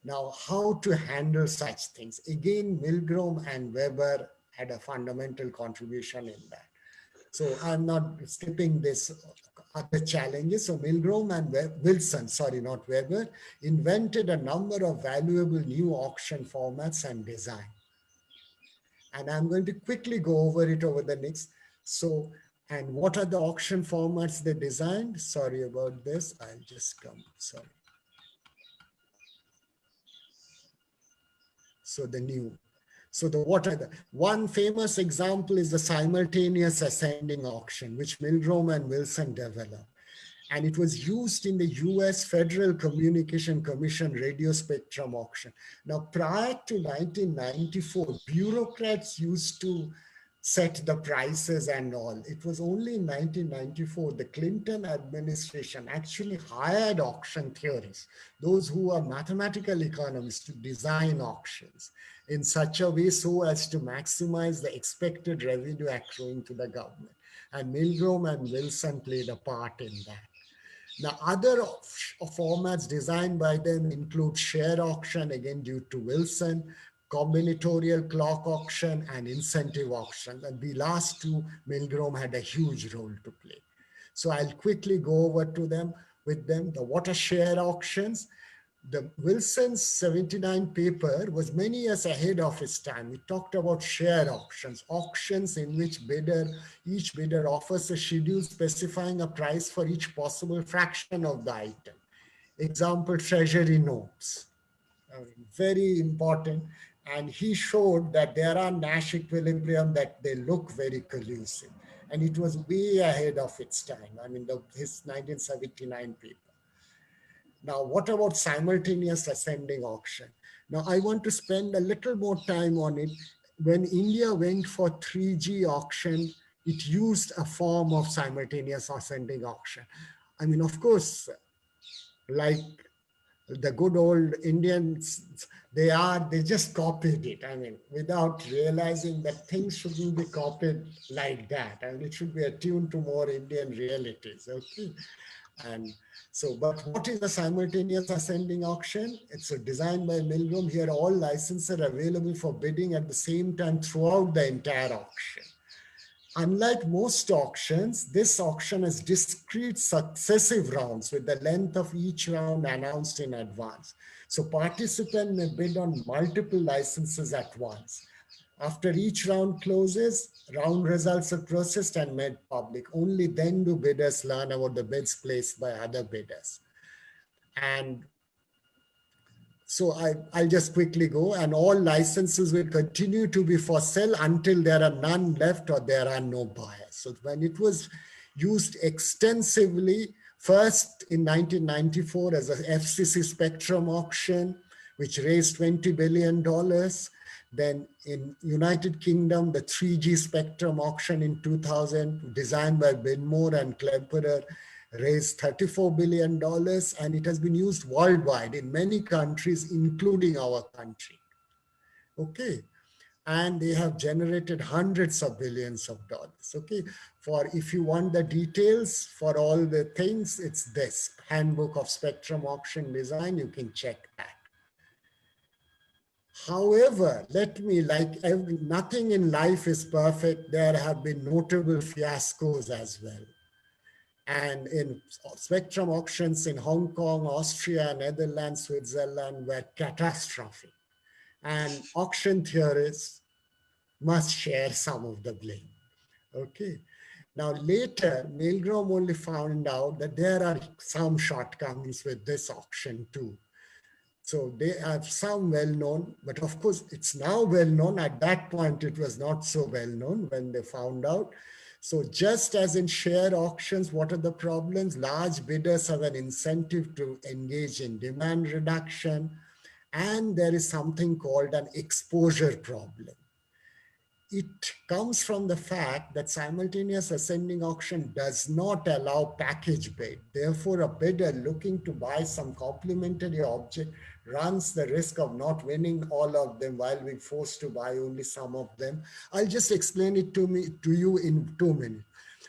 Now, how to handle such things? Again, Milgram and Weber had a fundamental contribution in that. So I'm not skipping this other challenges. So Milgram and Wilson, sorry, not Weber, invented a number of valuable new auction formats and design. And I'm going to quickly go over it over the next. So, and what are the auction formats they designed? Sorry about this. I'll just come, sorry. So what are the, one famous example is the simultaneous ascending auction, which Milgram and Wilson developed. And it was used in the US Federal Communication Commission radio spectrum auction. Now, prior to 1994, bureaucrats used to set the prices and all. It was only in 1994, the Clinton administration actually hired auction theorists, those who are mathematical economists, to design auctions in such a way so as to maximize the expected revenue accruing to the government. And Milgram and Wilson played a part in that. Now, other formats designed by them include share auction, again due to Wilson, combinatorial clock auction, and incentive auction. And the last two, Milgram had a huge role to play. So I'll quickly go over to them with them. The water share auctions. The Wilson's 79 paper was many years ahead of its time. It talked about share auctions, auctions in which each bidder offers a schedule specifying a price for each possible fraction of the item. Example, treasury notes, very important. And he showed that there are Nash equilibrium that they look very collusive. And it was way ahead of its time. I mean, his 1979 paper. Now, what about simultaneous ascending auction? Now, I want to spend a little more time on it. When India went for 3G auction, it used a form of simultaneous ascending auction. I mean, of course, like the good old Indians, they just copied it. I mean, without realizing that things shouldn't be copied like that. I mean, it should be attuned to more Indian realities, okay? And so, but what is a simultaneous ascending auction? It's a design by Milgram. Here, all licenses are available for bidding at the same time throughout the entire auction. Unlike most auctions, this auction has discrete successive rounds with the length of each round announced in advance. So participants may bid on multiple licenses at once. After each round closes, round results are processed and made public. Only then do bidders learn about the bids placed by other bidders. And So I'll just quickly go, and all licenses will continue to be for sale until there are none left or there are no buyers. So when it was used extensively, first in 1994 as a FCC spectrum auction, which raised $20 billion. Then in United Kingdom, the 3G spectrum auction in 2000, designed by Binmore and Klemperer, raised $34 billion, and it has been used worldwide in many countries, including our country. Okay. And they have generated hundreds of billions of dollars. Okay. For if you want the details for all the things, it's this Handbook of Spectrum Auction Design. You can check that. However, nothing in life is perfect. There have been notable fiascos as well. And in spectrum auctions in Hong Kong, Austria, Netherlands, Switzerland were catastrophic. And auction theorists must share some of the blame. Okay. Now later, Milgram only found out that there are some shortcomings with this auction too. So they have some well-known, but of course it's now well-known. At that point, it was not so well-known when they found out. So just as in share auctions, what are the problems? Large bidders have an incentive to engage in demand reduction. And there is something called an exposure problem. It comes from the fact that simultaneous ascending auction does not allow package bid. Therefore, a bidder looking to buy some complementary object runs the risk of not winning all of them while being forced to buy only some of them. I'll just explain it to you in 2 minutes.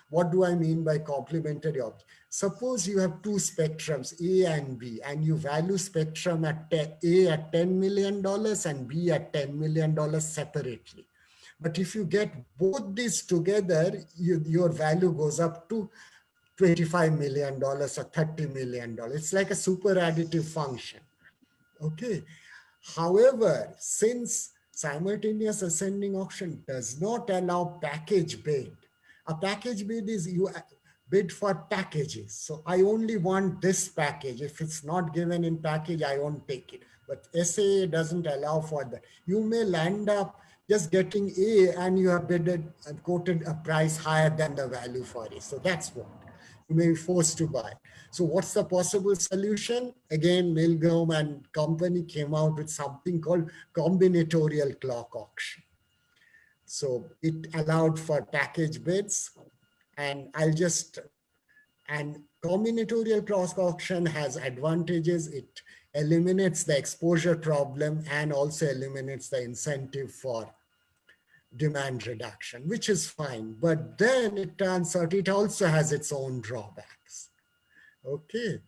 What do I mean by complementary object? Suppose you have two spectrums, A and B, and you value spectrum at A at $10 million and B at $10 million separately. But if you get both these together, your value goes up to $25 million or $30 million. It's like a super additive function. Okay. However, since simultaneous ascending auction does not allow package bid, a package bid is you bid for packages. So I only want this package. If it's not given in package, I won't take it. But SAA doesn't allow for that. You may land up just getting A and you have bidded and quoted a price higher than the value for it. So that's what you may be forced to buy. So what's the possible solution? Again, Milgram and company came out with something called combinatorial clock auction. So it allowed for package bids, and combinatorial clock auction has advantages. It eliminates the exposure problem and also eliminates the incentive for demand reduction, which is fine. But then it turns out it also has its own drawbacks. Okay.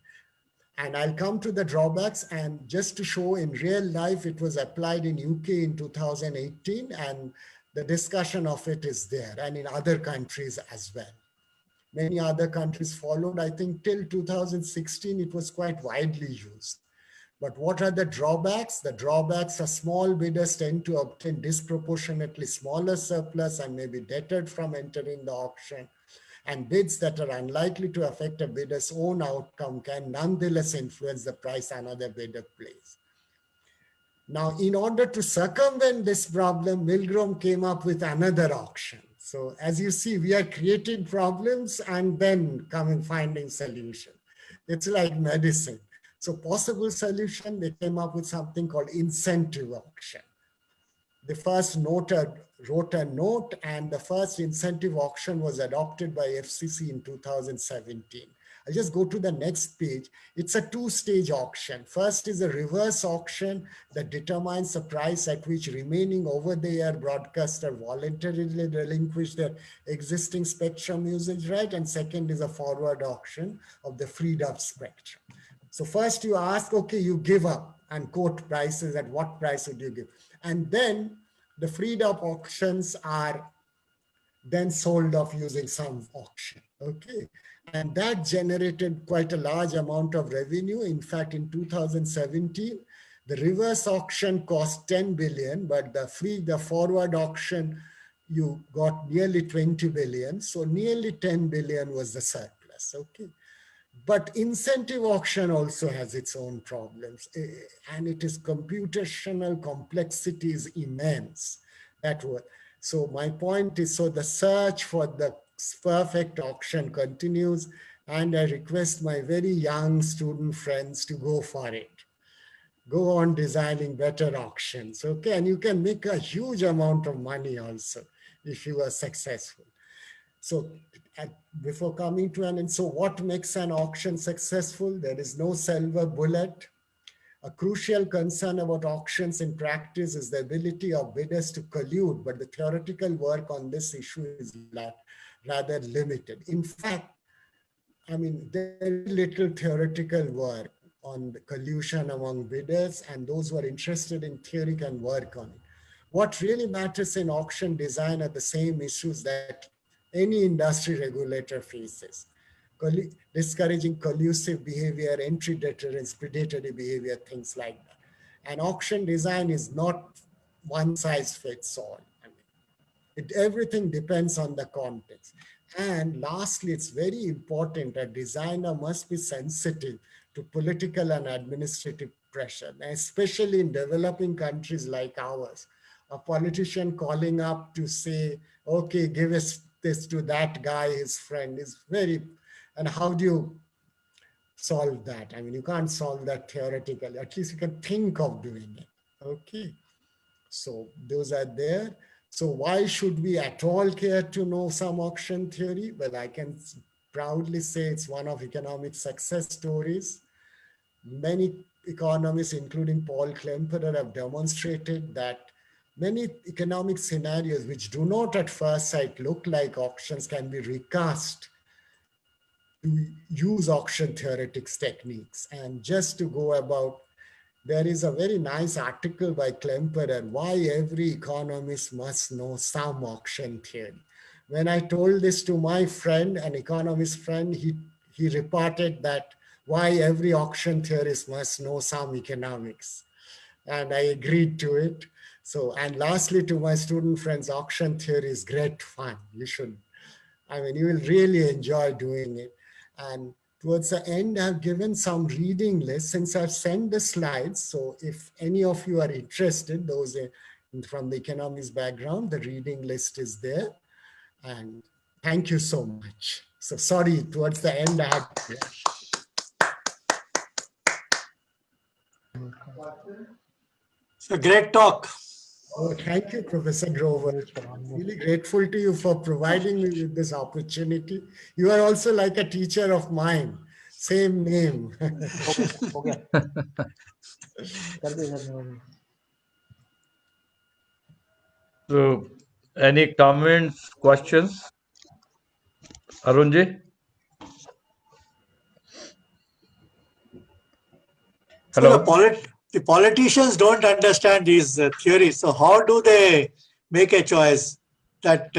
And I'll come to the drawbacks, and just to show in real life, it was applied in UK in 2018, and the discussion of it is there, and in other countries as well. Many other countries followed. I think till 2016, it was quite widely used. But what are the drawbacks? The drawbacks are small bidders tend to obtain disproportionately smaller surplus and may be deterred from entering the auction. And bids that are unlikely to affect a bidder's own outcome can nonetheless influence the price another bidder plays. Now, in order to circumvent this problem, Milgram came up with another auction. So as you see, we are creating problems and then finding solution. It's like medicine. So possible solution, they came up with something called incentive auction. The first wrote a note, and the first incentive auction was adopted by FCC in 2017. I'll just go to the next page. It's a two-stage auction. First is a reverse auction that determines the price at which remaining over-the-air broadcaster voluntarily relinquish their existing spectrum usage right. And second is a forward auction of the freed up spectrum. So first you ask, okay, you give up and quote prices. At what price would you give? And then the freed up auctions are then sold off using some auction. Okay. And that generated quite a large amount of revenue. In fact, in 2017, the reverse auction cost 10 billion, but the forward auction, you got nearly 20 billion. So nearly 10 billion was the surplus. Okay. But incentive auction also has its own problems, and it is computational complexity is immense. That was, so my point is, so the search for the perfect auction continues, and I request my very young student friends to go for it. Go on designing better auctions, okay? And you can make a huge amount of money also if you are successful. So before coming to an end, so what makes an auction successful? There is no silver bullet. A crucial concern about auctions in practice is the ability of bidders to collude, but the theoretical work on this issue is rather limited. In fact, I mean, there is little theoretical work on the collusion among bidders, and those who are interested in theory can work on it. What really matters in auction design are the same issues that any industry regulator faces. Discouraging collusive behavior, entry deterrence, predatory behavior, things like that. And auction design is not one size fits all. I mean, everything depends on the context. And lastly, it's very important that designer must be sensitive to political and administrative pressure, especially in developing countries like ours. A politician calling up to say, okay, give us this to that guy, his friend, is very, and how do you solve that? I mean, you can't solve that theoretically. At least you can think of doing it, okay? So those are there. So why should we at all care to know some auction theory? Well, I can proudly say it's one of economic success stories. Many economists, including Paul Klemperer, have demonstrated that many economic scenarios which do not at first sight look like auctions can be recast to use auction theoretics techniques. And just to go about, there is a very nice article by Klemperer, why every economist must know some auction theory. When I told this to my friend, an economist friend, he reported that why every auction theorist must know some economics. And I agreed to it. So, and lastly, to my student friends, auction theory is great fun. You should, I mean, you will really enjoy doing it. And towards the end, I've given some reading lists since I've sent the slides. So if any of you are interested, those from the economics background, the reading list is there. And thank you so much. So sorry, towards the end, I had to rush. It's a great talk. Oh, thank you, Professor Grover. Really grateful to you for providing me with this opportunity. You are also like a teacher of mine. Same name. So, any comments, questions? Arunji? So Hello? the politicians don't understand these theories. So how do they make a choice that,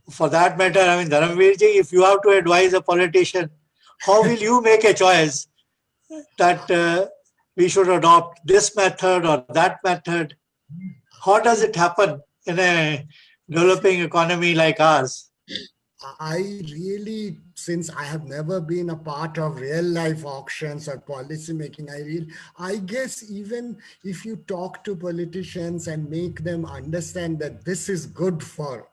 for that matter, I mean, Dharamveerji, if you have to advise a politician, how will you make a choice that we should adopt this method or that method? How does it happen in a developing economy like ours? I really, since I have never been a part of real life auctions or policy making, I guess even if you talk to politicians and make them understand that this is good for,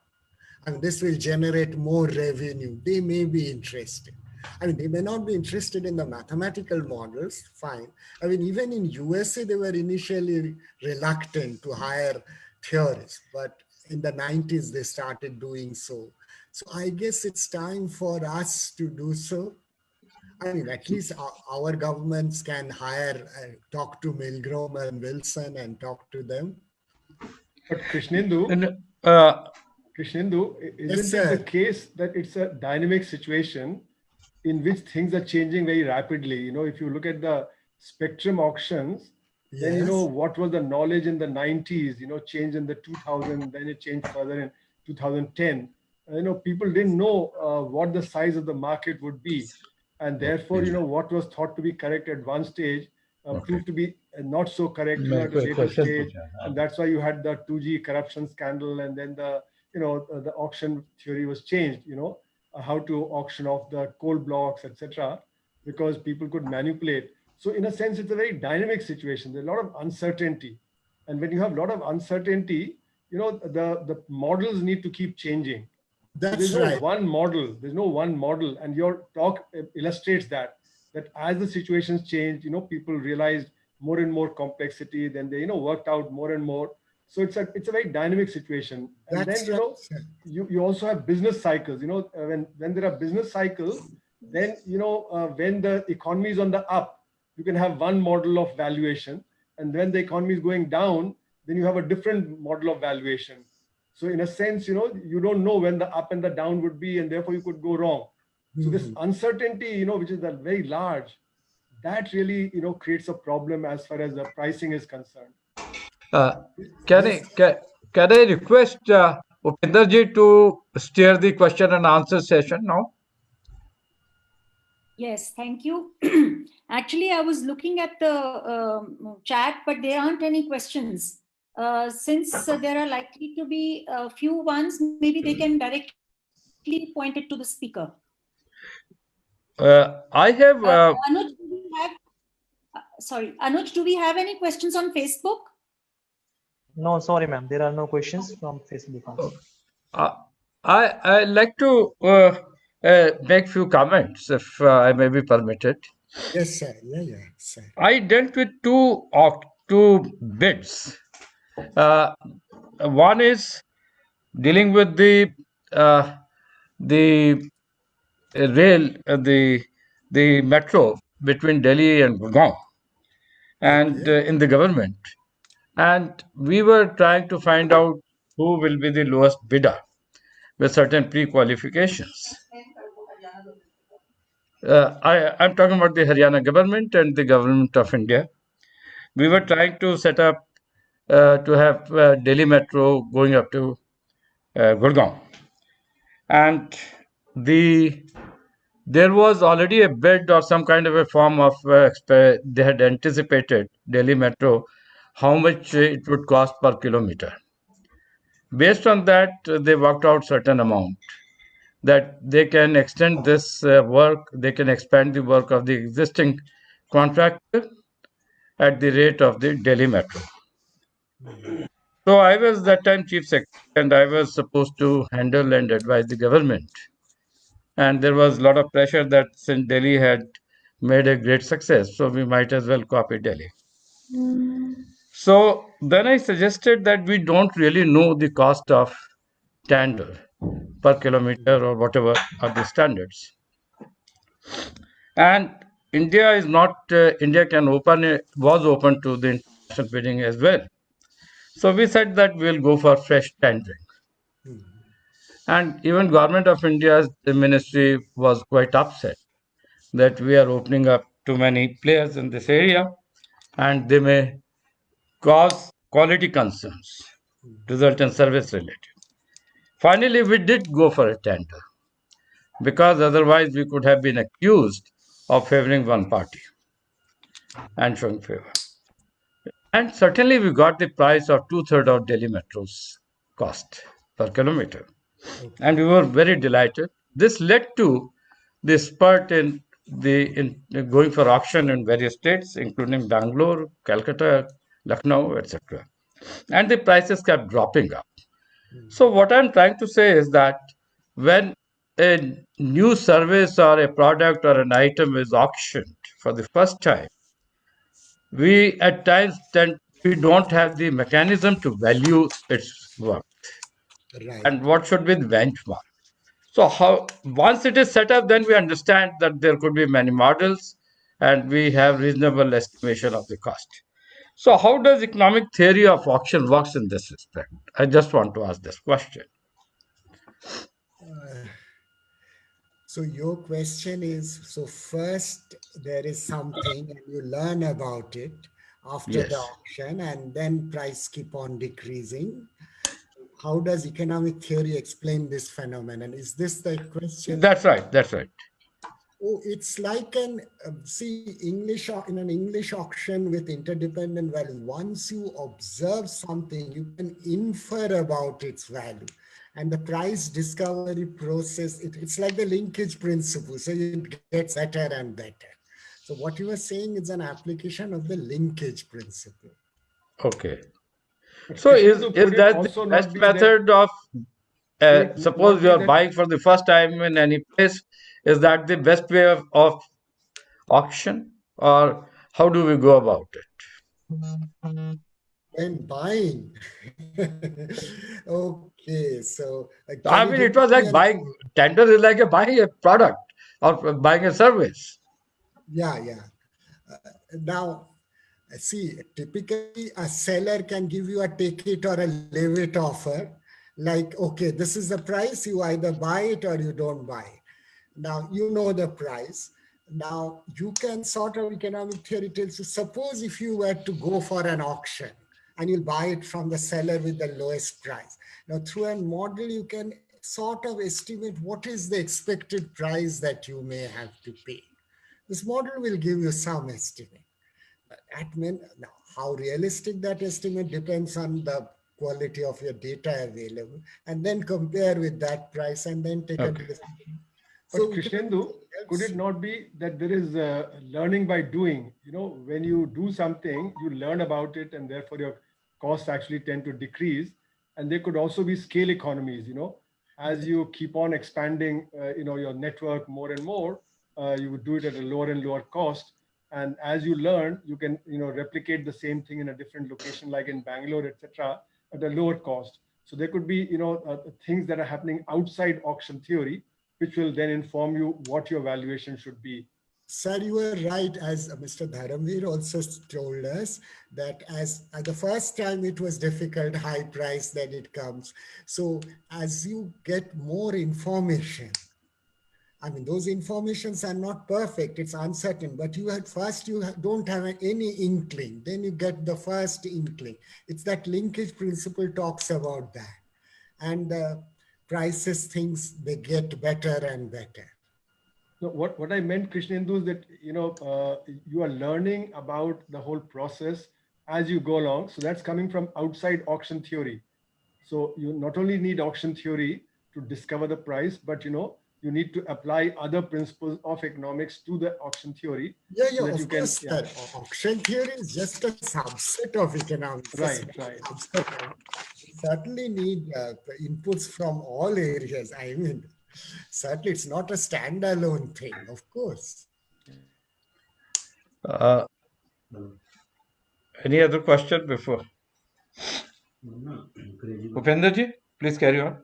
and this will generate more revenue, they may be interested. I mean, they may not be interested in the mathematical models, fine. I mean, even in USA, they were initially reluctant to hire theorists, but in the 90s, they started doing so. So I guess it's time for us to do so. I mean, at least our governments can hire, talk to Milgram and Wilson and talk to them. But Krishnendu, And, Krishnendu, Yes, isn't it the sir. case that it's a dynamic situation in which things are changing very rapidly? You know, if you look at the spectrum auctions, then you know Yes. what was the knowledge in the 90s, you know, changed in the 2000, then it changed further in 2010. You know, people didn't know what the size of the market would be. And therefore, you know, what was thought to be correct at one stage proved to be not so correct, you know, at a later stage. And that's why you had the 2G corruption scandal, and then the, you know, the auction theory was changed, you know, how to auction off the coal blocks, etc. because people could manipulate. So in a sense, it's a very dynamic situation. There's a lot of uncertainty. And when you have a lot of uncertainty, the models need to keep changing. So That's there's no right. one model. There's no one model. And your talk illustrates that as the situations change, people realized more and more complexity. Then they, worked out more and more. So it's a very dynamic situation. And That's then, right, sir. you also have business cycles. When there are business cycles, then, when the economy is on the up, you can have one model of valuation. And when the economy is going down, then you have a different model of valuation. So in a sense, you don't know when the up and the down would be, and therefore you could go wrong. So this uncertainty, which is very large, that really, creates a problem as far as the pricing is concerned. Uh, can I request Upinder ji to steer the question and answer session now? Yes, thank you. Actually, I was looking at the chat, but there aren't any questions. Since there are likely to be a few ones, maybe they can directly point it to the speaker. I have. Anuj, do we have, sorry, Anuj, do we have any questions on Facebook? No, sorry, ma'am. There are no questions from Facebook. I like to make few comments, if I may be permitted. Yes, sir. Yeah, sir. I dealt with two bids. One is dealing with the rail, the metro between Delhi and Gurgaon, and in the government. And we were trying to find out who will be the lowest bidder with certain pre-qualifications. I'm talking about the Haryana government and the government of India. We were trying to set up to have Delhi Metro going up to Gurgaon, and there was already a bid or some kind of a form of they had anticipated Delhi Metro how much it would cost per kilometer. Based on that, they worked out certain amount that they can extend this work, they can expand the work of the existing contractor at the rate of the Delhi Metro. So I was that time chief secretary, and I was supposed to handle and advise the government. And there was a lot of pressure that since Delhi had made a great success, so we might as well copy Delhi. So then I suggested that we don't really know the cost of tender per kilometer or whatever are the standards. And India is not, India was open to the international bidding as well. So we said that we'll go for fresh tendering. And even Government of India's ministry was quite upset that we are opening up too many players in this area and they may cause quality concerns, result in service related. Finally, we did go for a tender because otherwise we could have been accused of favoring one party and showing favor. And certainly we got the price of 2/3 of Delhi Metro's cost per kilometer. And we were very delighted. This led to the spurt in going for auction in various states, including Bangalore, Calcutta, Lucknow, etc. And the prices kept dropping up. So what I'm trying to say is that when a new service or a product or an item is auctioned for the first time, we at times we don't have the mechanism to value its worth. Right. And what should be the benchmark. So once it is set up, then we understand that there could be many models and we have reasonable estimation of the cost. So how does economic theory of auction works in this respect? I just want to ask this question. So your question is, so first there is something and you learn about it after the auction and then price keep on decreasing. How does economic theory explain this phenomenon? Is this the question? That's right. That's right. Oh, it's like in an English auction with interdependent value. Once you observe something, you can infer about its value. And the price discovery process, it's like the linkage principle. So it gets better and better. So what you are saying is an application of the linkage principle. Okay. But So Krishnendu, is could it that the also best not be that, method of could it suppose not you be are that, buying for the first time in any place, is that the best way of auction, or how do we go about it? When buying. Okay, so I can you mean, give it was me like an buying tender is like buying a product or buying a service. yeah. Now, see, typically a seller can give you a take it or a leave it offer. Like, okay, this is the price, you either buy it or you don't buy it. Now, you know the price. Now, you can sort of economic theory tells you, suppose if you were to go for an auction and you'll buy it from the seller with the lowest price. Now, through a model, you can sort of estimate what is the expected price that you may have to pay. This model will give you some estimate. Now, how realistic that estimate depends on the quality of your data available, and then compare with that price and then take a Okay. decision. but So economic Krishnendu, theory could helps it you. not be that there is learning by doing? When you do something, you learn about it, and therefore your costs actually tend to decrease. And there could also be scale economies. As you keep on expanding, your network more and more, you would do it at a lower and lower cost. And as you learn, you can, replicate the same thing in a different location, like in Bangalore, etc., at a lower cost. So there could be, things that are happening outside auction theory, which will then inform you what your valuation should be. Sir, you were right, as Mr. Dharamveer also told us, that as at the first time it was difficult, high price, then it comes. So as you get more information, I mean, those informations are not perfect, it's uncertain, but you at first don't have any inkling, then you get the first inkling. It's that linkage principle talks about that. And the prices, things, they get better and better. So what I meant, Krishnendu, is that you are learning about the whole process as you go along. So that's coming from outside auction theory. So you not only need auction theory to discover the price, but you need to apply other principles of economics to the auction theory, so that you Of can, course, sir. Auction theory is just a subset of economics. A right, small right. subset. You certainly need inputs from all areas. I mean, certainly it's not a standalone thing, of course. Uh, any other question before? Upendraji, please carry on.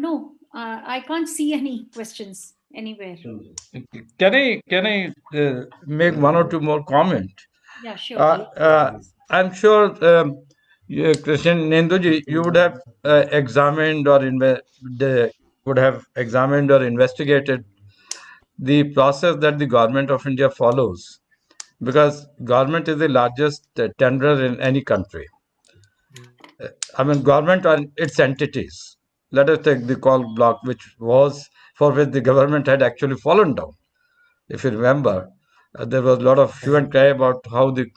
No, I can't see any questions anywhere. Can I make one or two more comment? Yeah, sure. I'm sure, Krishnendu, you would have examined or would have examined or investigated the process that the government of India follows, because government is the largest tenderer in any country. I mean, government and its entities. Let us take the coal block, for which the government had actually fallen down. If you remember, there was a lot of hue and cry about how the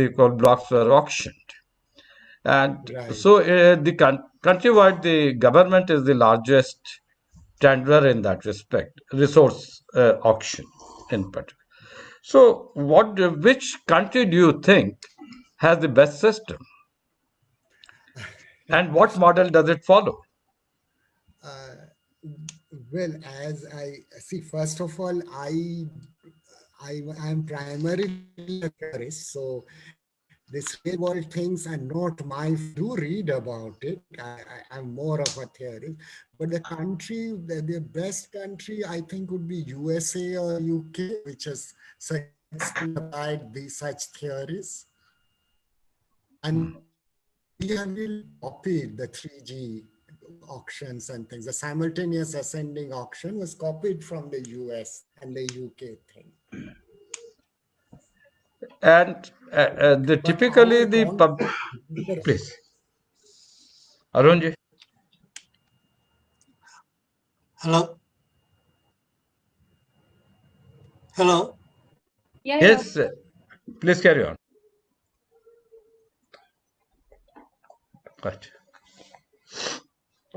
coal blocks were auctioned. And Right. so countrywide, the government is the largest tenderer in that respect, resource auction in particular. So, which country do you think has the best system, and what model does it follow? Well, as I see, first of all, I am primarily a theorist, so this real world things are not my. Do read about it. I'm more of a theorist, but the country, the best country, I think would be USA or UK, which has successfully applied these such theories, and we have really copied the 3G auctions and things. The simultaneous ascending auction was copied from the US and the UK thing. And But our please, Arunji. Hello? Hello? Yeah, yeah. Yes, please carry on. Right.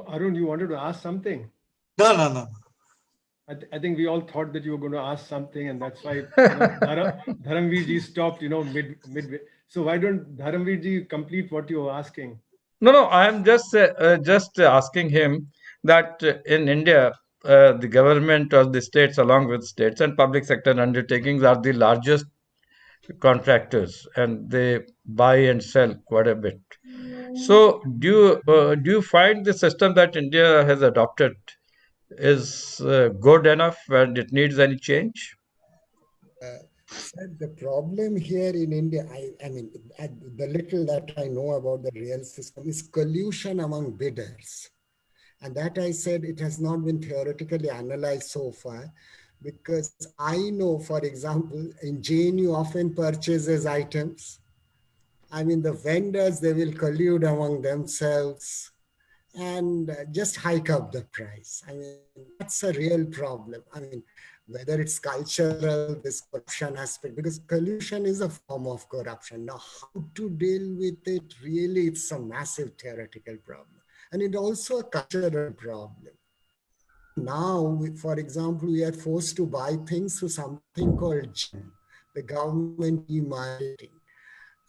Arun, you wanted to ask something? No, no, no. I think we all thought that you were going to ask something, and that's why Dharamveer ji stopped, midway. So why don't Dharamveer ji complete what you were asking? No, I am just asking him that in India, the government or the states, along with states and public sector undertakings, are the largest contractors, and they buy and sell quite a bit. So, do you find the system that India has adopted is good enough, and it needs any change? Sir, the problem here in India, I mean, the little that I know about the real system is collusion among bidders. And that I said it has not been theoretically analyzed so far, because I know, for example, in JNU often purchases items. I mean, the vendors, they will collude among themselves and just hike up the price. I mean, that's a real problem. I mean, whether it's cultural, this corruption aspect, because collusion is a form of corruption. Now, how to deal with it, really, it's a massive theoretical problem. And it's also a cultural problem. Now, for example, we are forced to buy things through something called GEM, the government e-marketing.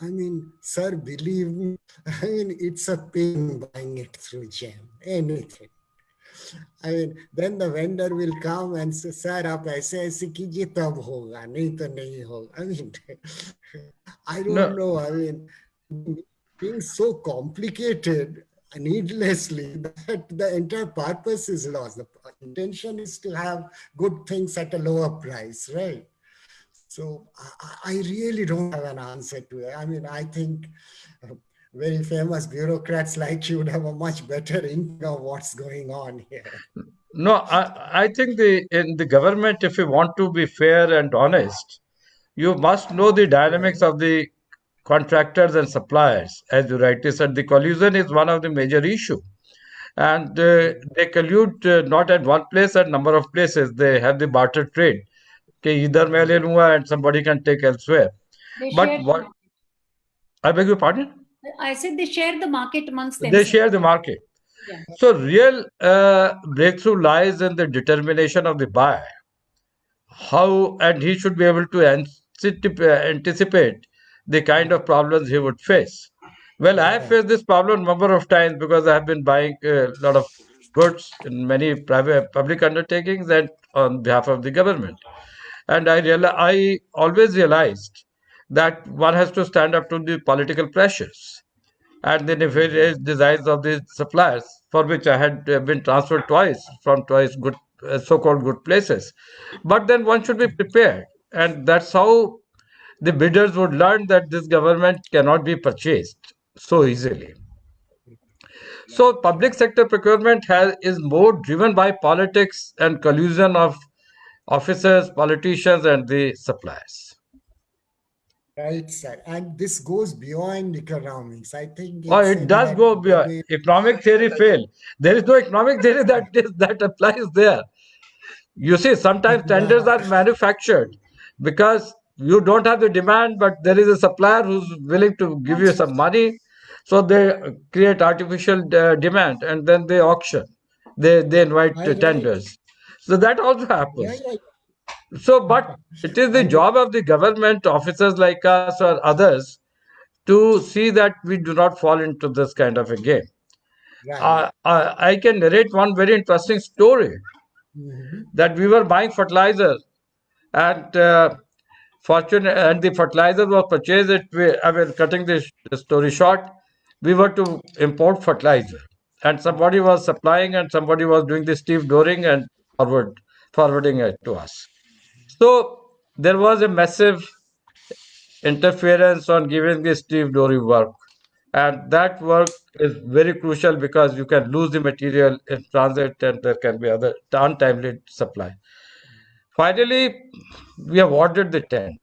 I mean, sir, believe me, I mean, it's a pain buying it through GEM, anything. I mean, then the vendor will come and say, sir, आप ऐसे ऐसे कीजिए तब होगा, नहीं तो नहीं होगा. I mean, I don't No, know. I mean, being so complicated needlessly that the entire purpose is lost. The intention is to have good things at a lower price, right? So I really don't have an answer to it. I mean, I think very famous bureaucrats like you would have a much better inkling of what's going on here. no, I think in the government, if you want to be fair and honest, you must know the dynamics Right. of the contractors and suppliers. As you rightly said, the collusion is one of the major issue, and they collude not at one place, at number of places. They have the barter trade. कि इधर मैं ले लूंगा and somebody can take elsewhere. They But share. what I beg your pardon? I said they share the market amongst They themselves. share the market. Yeah. So real breakthrough lies in the determination of the buyer. How and he should be able to anticipate the kind of problems he would face. Well, I have Yeah. faced this problem number of times because I have been buying a lot of goods in many private public undertakings and on behalf of the government. And I always realized that one has to stand up to the political pressures and the nefarious desires of the suppliers, for which I had been transferred twice from twice good, so-called good places. But then one should be prepared, and that's how the bidders would learn that this government cannot be purchased so easily. So public sector procurement is more driven by politics and collusion of officers, politicians, and the suppliers. Right, sir. And this goes beyond economics. I think Or it's it in does that go beyond domain. economic theory fail. There is no economic theory that applies there. You see, sometimes tenders Yeah. are manufactured because you don't have the demand, but there is a supplier who's willing to give you some money. So they create artificial demand and then they auction. They invite Right. tenders. So that also Yeah, happens. yeah. So, but it is the I mean, job of the government officers like us or others to see that we do not fall into this kind of a game. right. I can narrate one very interesting story Mhm. that we were buying fertilizer and and the fertilizer was purchased. I mean, cutting the story short, we were to import fertilizer, and somebody was supplying and somebody was doing the stevedoring and forwarding it to us. So there was a massive interference on giving the stevedoring work, and that work is very crucial because you can lose the material in transit and there can be other untimely supply. Finally, we awarded the tender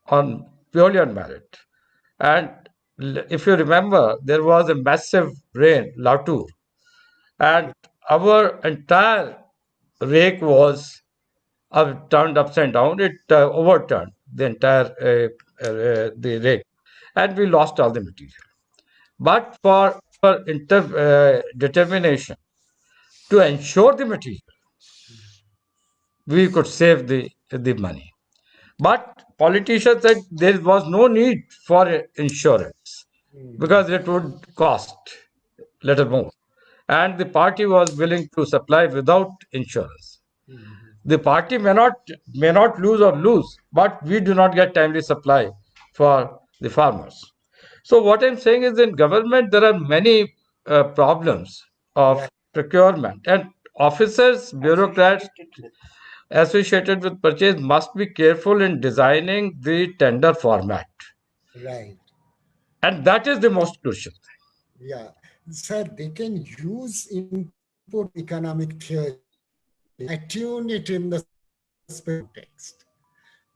on purely on merit. And if you remember, there was a massive rain, Latour, and our entire rake was turned upside down. It overturned the entire the rake, and we lost all the material. But for determination to ensure the material, we could save the money. But politicians said there was no need for insurance because it would cost little more. And the party was willing to supply without insurance. The party may not lose, but we do not get timely supply for the farmers. So what I'm saying is, in government there are many problems of Right. procurement, and officers, bureaucrats associated with purchase must be careful in designing the tender format, Right. and that is the most crucial thing. Yeah. Sir, they can use input economic theory, attune it in the context.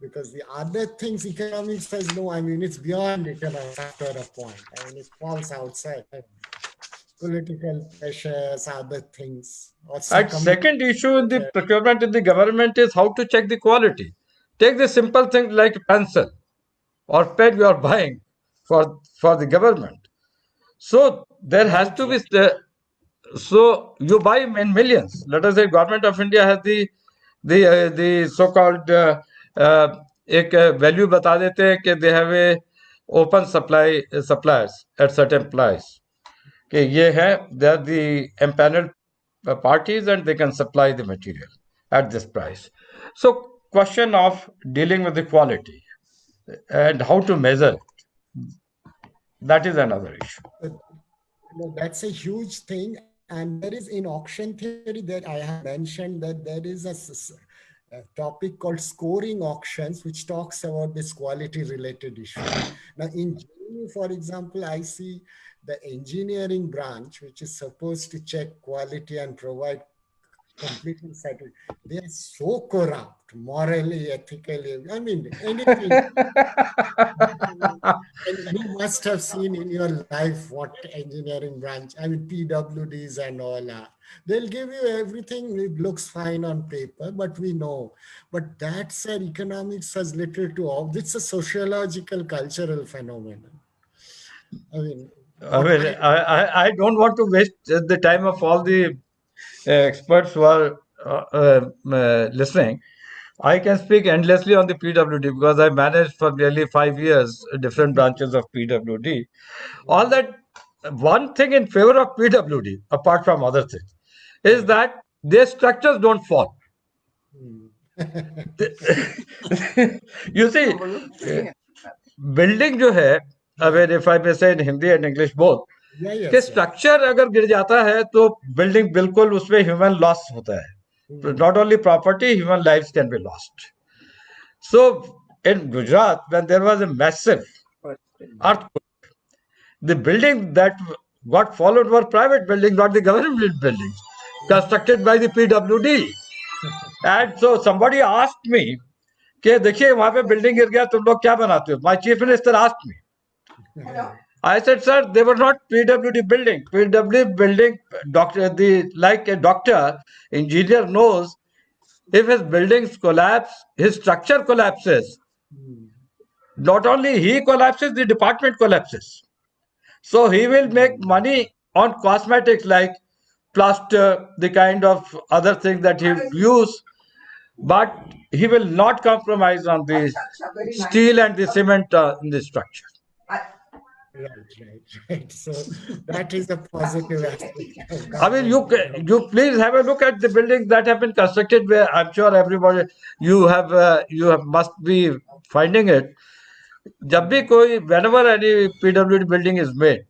Because the other things, economics says, no, I mean, it's beyond economics after a point. I mean, it falls outside political pressures, other things. Or And second issue in the procurement in the government is how to check the quality. Take the simple thing like pencil or pen you are buying for the government. So there has to be so you buy in millions. Let us say government of India has the so-called एक value बता देते हैं कि they have a open suppliers at certain price. कि ये है, they are the empaneled parties and they can supply the material at this price. So question of dealing with the quality and how to measure it, that is another issue. That's a huge thing. And there is in auction theory that I have mentioned that there is a topic called scoring auctions, which talks about this quality related issue. Now in JNU, for example, I see the engineering branch, which is supposed to check quality and provide completely settled. They are so corrupt, morally, ethically. I mean, anything. And you must have seen in your life what engineering branch, I mean, PWDs and all are. They'll give you everything. It looks fine on paper, but we know. But that's economics has little to offer. It's a sociological, cultural phenomenon. I mean, I don't want to waste the time of all the experts who are listening. I can speak endlessly on the PWD because I managed for nearly 5 years different branches of PWD. All that, one thing in favor of PWD, apart from other things, is that their structures don't fall. You see, building जो है, I mean, if I may say in Hindi and English both, कि structure अगर गिर जाता है तो building बिल्कुल उसमें ह्यूमन लॉस होता है. Not only property, human lives can be lost. So in Gujarat, when there was a massive earthquake, the building that got followed were private buildings, not the government buildings, constructed by the PWD. And so somebody asked me, कि देखिए वहां पे building गिर गया, तुम लोग क्या बनाते हो? My chief minister asked me. Hello? I said, sir, they were not PWD building. PWD building, like a doctor, engineer knows if his buildings collapse, his structure collapses. Not only he collapses, the department collapses. So he will make money on cosmetics like plaster, the kind of other things that he use, but he will not compromise on the steel and the cement in the structure. Right. So that is a positive aspect. I mean, you please have a look at the buildings that have been constructed where I'm sure everybody you have must be finding it. जब भी कोई whenever any PWD building is made,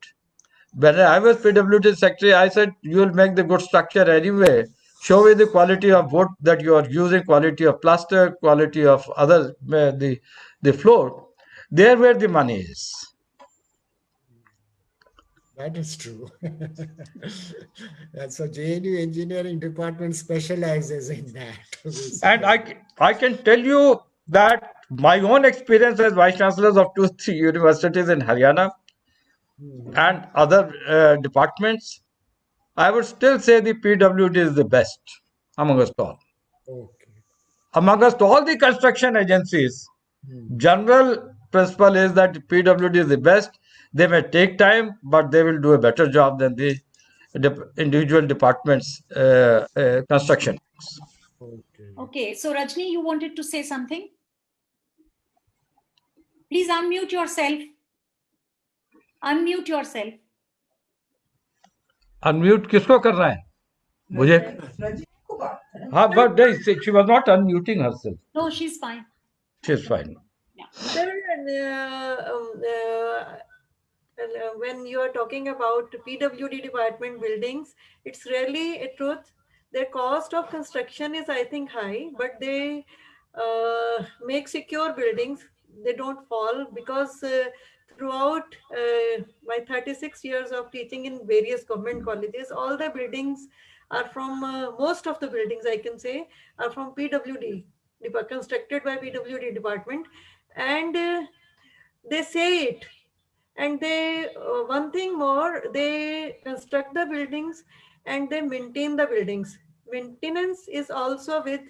when I was PWD secretary, I said you will make the good structure anyway. Show me the quality of wood that you are using, quality of plaster, quality of other the floor. There where the money is. That is true. And so JNU engineering department specializes in that. And I can tell you that my own experience as vice chancellors of 2-3 universities in Haryana and other departments, I would still say the PWD is the best amongst all. Okay. Amongst all the construction agencies, general principle is that PWD is the best. They may take time, but they will do a better job than the individual departments' construction. Okay. Okay, so Rajni, you wanted to say something? Please unmute yourself. Unmute yourself. Unmute किसको कर रहा है? मुझे रजनी को बात करें। हाँ, but she was not unmuting herself. No, she's fine. She's fine. Sir, when you are talking about PWD department buildings, it's really a truth. Their cost of construction is, I think, high, but they make secure buildings. They don't fall because throughout my 36 years of teaching in various government colleges, all the buildings are from, most of the buildings I can say, are from PWD, constructed by PWD department. And they say it. And they, one thing more, they construct the buildings and they maintain the buildings. Maintenance is also with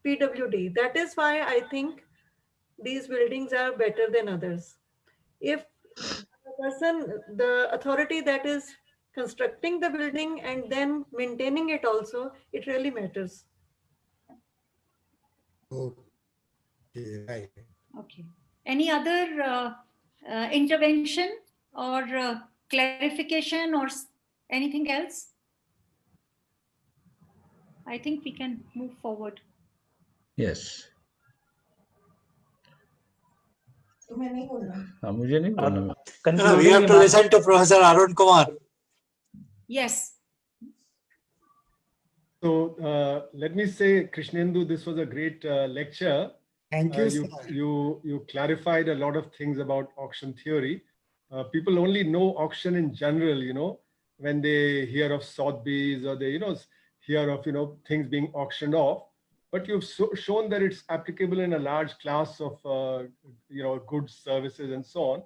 PWD. That is why I think these buildings are better than others. If the person, the authority that is constructing the building and then maintaining it also, it really matters. Okay, right. Okay. Any other intervention or clarification or anything else? I think we can move forward. Yes. तुम्हें नहीं बोलना। हाँ, मुझे नहीं बोलना। No, we have to listen to Professor Arun Kumar. Yes. So let me say, Krishnendu, this was a great lecture. Thank you, sir. You clarified a lot of things about auction theory. People only know auction in general, you know, when they hear of Sotheby's or they, you know, hear of, you know, things being auctioned off. But you've shown that it's applicable in a large class of, you know, goods, services, and so on.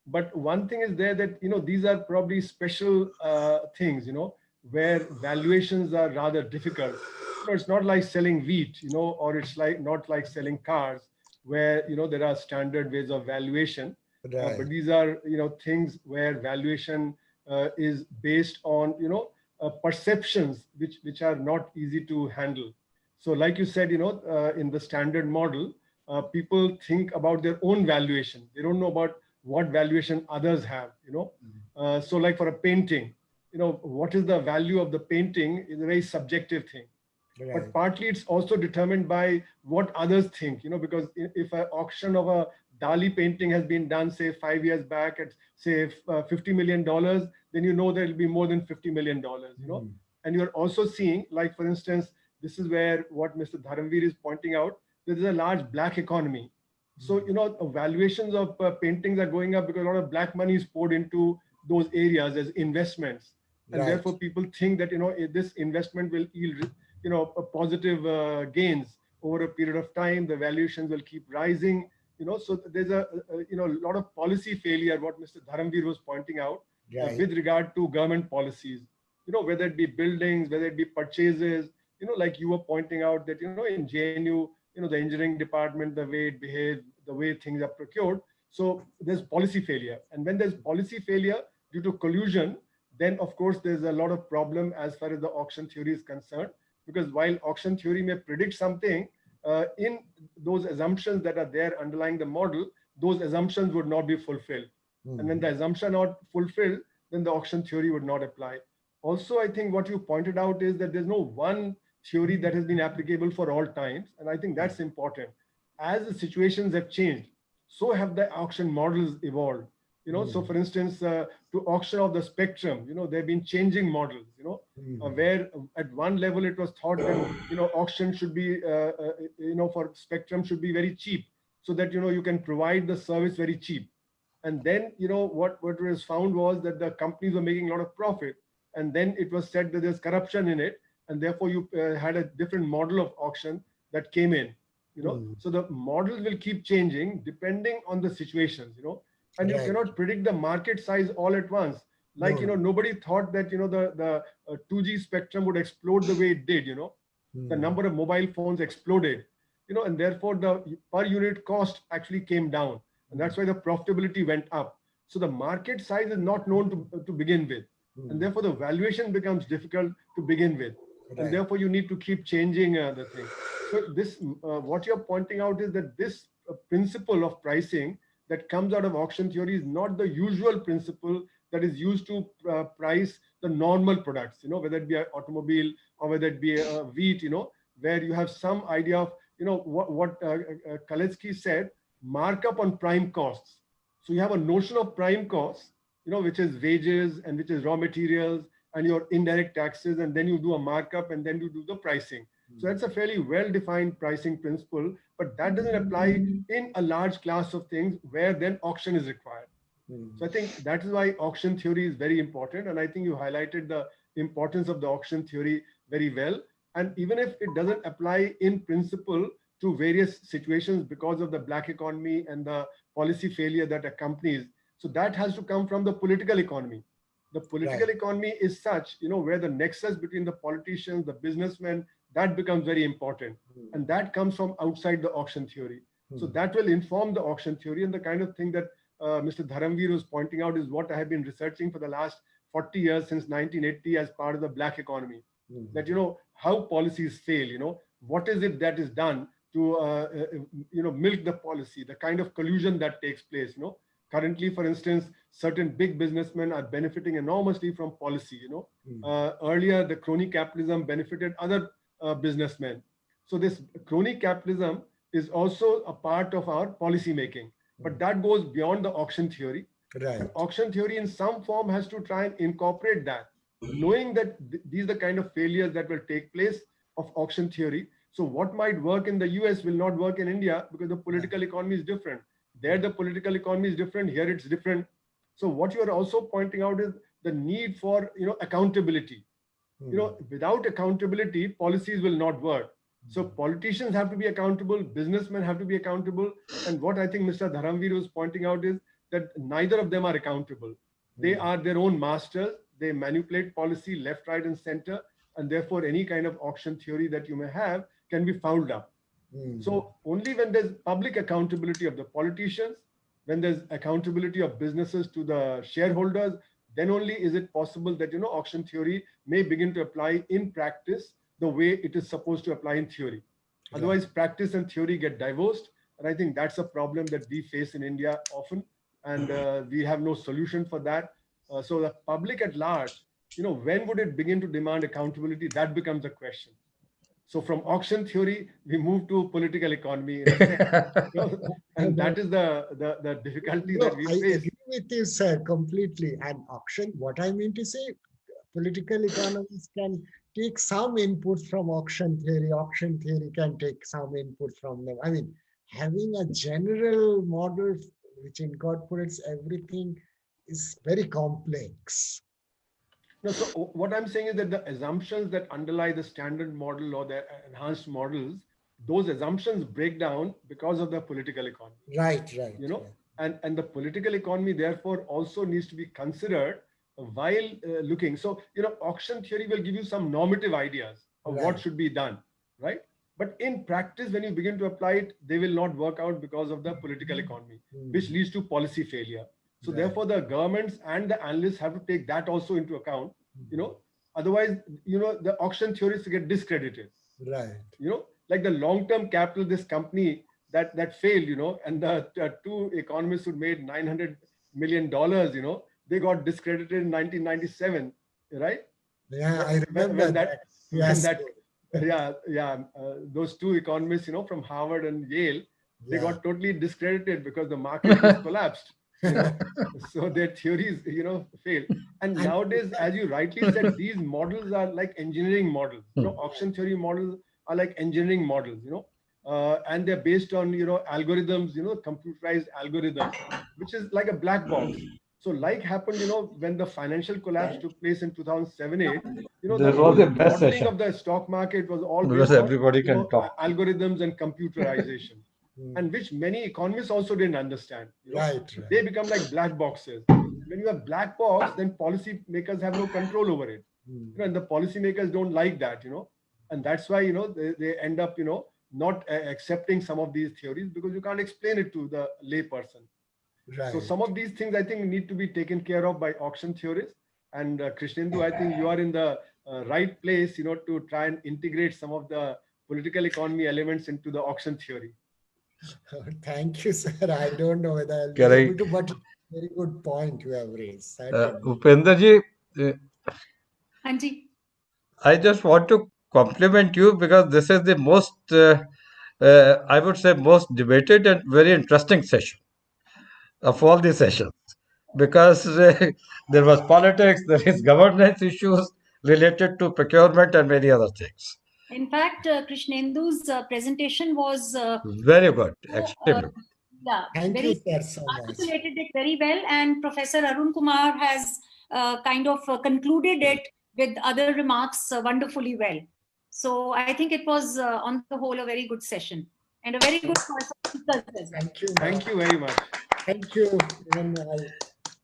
But one thing is there that, you know, these are probably special things, you know, where valuations are rather difficult. You know, it's not like selling wheat, you know, or it's like not like selling cars, where, you know, there are standard ways of valuation. Right. But these are, you know, things where valuation is based on, you know, perceptions which are not easy to handle. So like you said, you know, in the standard model, people think about their own valuation. They don't know about what valuation others have, you know. So like for a painting, you know, what is the value of the painting is a very subjective thing. Right. But partly it's also determined by what others think, you know, because if an auction of a Dali painting has been done, say 5 years back at say $50 million, then you know there will be more than $50 million, you know. And you're also seeing, like for instance, this is where what Mr. Dharamveer is pointing out, there is a large black economy. So, you know, valuations of paintings are going up because a lot of black money is poured into those areas as investments. And Right. therefore people think that, you know, this investment will yield, you know, a positive gains over a period of time. The valuations will keep rising, you know. So there's a you know, a lot of policy failure, what Mr. Dharamveer was pointing out, Right. with regard to government policies, you know, whether it be buildings, whether it be purchases, you know, like you were pointing out that, you know, in JNU, you know, the engineering department, the way it behaves, the way things are procured. So there's policy failure. And when there's policy failure due to collusion, then of course there's a lot of problem as far as the auction theory is concerned, because while auction theory may predict something, in those assumptions that are there underlying the model, those assumptions would not be fulfilled. And when the assumption not fulfilled, then the auction theory would not apply. Also, I think what you pointed out is that there's no one theory that has been applicable for all times. And I think that's important. As the situations have changed, so have the auction models evolved. You know, so for instance, to auction of the spectrum, you know, there have been changing models, you know, where at one level it was thought that, you know, auction should be, you know, for spectrum should be very cheap, so that, you know, you can provide the service very cheap. And then, you know, what was found was that the companies were making a lot of profit. And then it was said that there's corruption in it. And therefore you had a different model of auction that came in, you know. So the models will keep changing depending on the situations, you know. And you Right. cannot predict the market size all at once. Like, No. you know, nobody thought that, you know, the 2G spectrum would explode the way it did, you know. The number of mobile phones exploded, you know, and therefore the per unit cost actually came down. And that's why the profitability went up. So the market size is not known to begin with. And therefore the valuation becomes difficult to begin with. And therefore you need to keep changing the thing. So this, what you're pointing out is that this principle of pricing that comes out of auction theory is not the usual principle that is used to price the normal products, whether it be an automobile or whether it be a wheat, where you have some idea of, what Kaletsky said, markup on prime costs. So you have a notion of prime costs, which is wages and which is raw materials and your indirect taxes, and then you do a markup and then you do the pricing. So that's a fairly well-defined pricing principle, but that doesn't apply in a large class of things where then auction is required. So I think that is why auction theory is very important. And I think you highlighted the importance of the auction theory very well. And even if it doesn't apply in principle to various situations because of the black economy and the policy failure that accompanies, so that has to come from the political economy. The political economy is such, where the nexus between the politicians, the businessmen, that becomes very important. And that comes from outside the auction theory. So that will inform the auction theory, and the kind of thing that Mr. Dharamveer was pointing out is what I have been researching for the last 40 years, since 1980, as part of the black economy. That, how policies fail, what is it that is done to, milk the policy, the kind of collusion that takes place, Currently, for instance, certain big businessmen are benefiting enormously from policy, Earlier, the crony capitalism benefited other businessmen. So this crony capitalism is also a part of our policy making, but that goes beyond the auction theory. The auction theory in some form has to try and incorporate that, knowing that these are the kind of failures that will take place of auction theory. So what might work in the US will not work in India because the political economy is different. There, the political economy is different. Here, it's different. So what you are also pointing out is the need for, accountability. Without accountability, policies will not work. So politicians have to be accountable, businessmen have to be accountable. And what I think Mr. Dharamveer was pointing out is that neither of them are accountable. They are their own masters. They manipulate policy left, right, and center. And therefore, any kind of auction theory that you may have can be fouled up. So only when there's public accountability of the politicians, when there's accountability of businesses to the shareholders, then only is it possible that, auction theory may begin to apply in practice the way it is supposed to apply in theory. Otherwise, practice and theory get divorced. And I think that's a problem that we face in India often. And we have no solution for that. So the public at large, when would it begin to demand accountability? That becomes a question. So from auction theory, we move to political economy, and that is the difficulty that we face. I agree with you, sir, completely. And auction, what I mean to say, political economists can take some input from auction theory. Auction theory can take some input from them. I mean, having a general model which incorporates everything is very complex. No, so what I'm saying is that the assumptions that underlie the standard model or the enhanced models, those assumptions break down because of the political economy. Right. And the political economy therefore also needs to be considered while looking. So, auction theory will give you some normative ideas of what should be done, right? But in practice, when you begin to apply it, they will not work out because of the political economy, which leads to policy failure. So therefore, the governments and the analysts have to take that also into account, otherwise, the auction theorists get discredited. Right. Like the long-term capital, this company that failed, and the two economists who made $900 million, they got discredited in 1997, right? Yeah, I remember those two economists, from Harvard and Yale, they got totally discredited because the market just collapsed. So their theories, fail. And nowadays, as you rightly said, these models are like engineering models. Auction theory models are like engineering models, and they're based on, algorithms, computerized algorithms, which is like a black box. So like happened, when the financial collapse took place in 2007-8, the modeling of the stock market was all based on algorithms and computerization. And which many economists also didn't understand. They become like black boxes. When you have black box, then policy makers have no control over it. And the policy makers don't like that, and that's why, they end up, not accepting some of these theories because you can't explain it to the lay person. Right. So some of these things I think need to be taken care of by auction theorists. And Krishnendu, I think you are in the right place, to try and integrate some of the political economy elements into the auction theory. Thank you, sir. I don't know whether I'll be Correct. able to, but very good point you have raised. Certainly. Upendraji, Anji. I just want to compliment you because this is the most, I would say, most debated and very interesting session of all the sessions. Because there was politics, there is governance issues related to procurement and many other things. In fact, Krishnendu's presentation was Very good, extremely good. yeah, Thank very you, sir, so much. articulated it very well, and Professor Arun Kumar has kind of concluded it with other remarks wonderfully well. So I think it was on the whole a very good session and a very good choice of speakers as well. Thank you. Thank you very much. Thank you.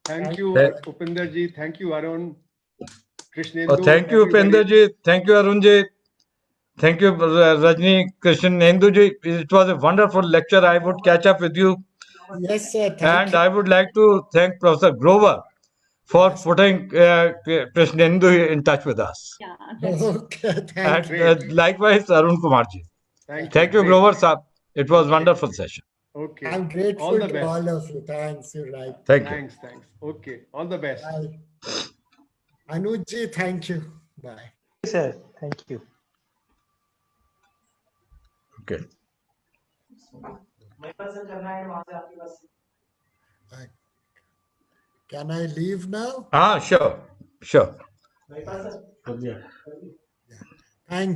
Thank you, Upendraji. Thank you, Arun. Krishnendu. Thank you, Upendraji. Thank you, Arunji. Thank you, Rajni, Krishnendu. It was a wonderful lecture. I would catch up with you. Yes, sir. And I would like to thank Professor Grover for putting Krishnendu in touch with us. Yeah, Okay, thank you. And likewise, Arun Kumarji. Thank you, Grover sir. It was wonderful session. Okay. I'm grateful All the to best. all of you. Thanks, you're right. Thank you. Thanks. Okay. All the best. Bye. Anuji, thank you. Bye. Sir, thank you. Okay. Can I leave now? Sure. Thank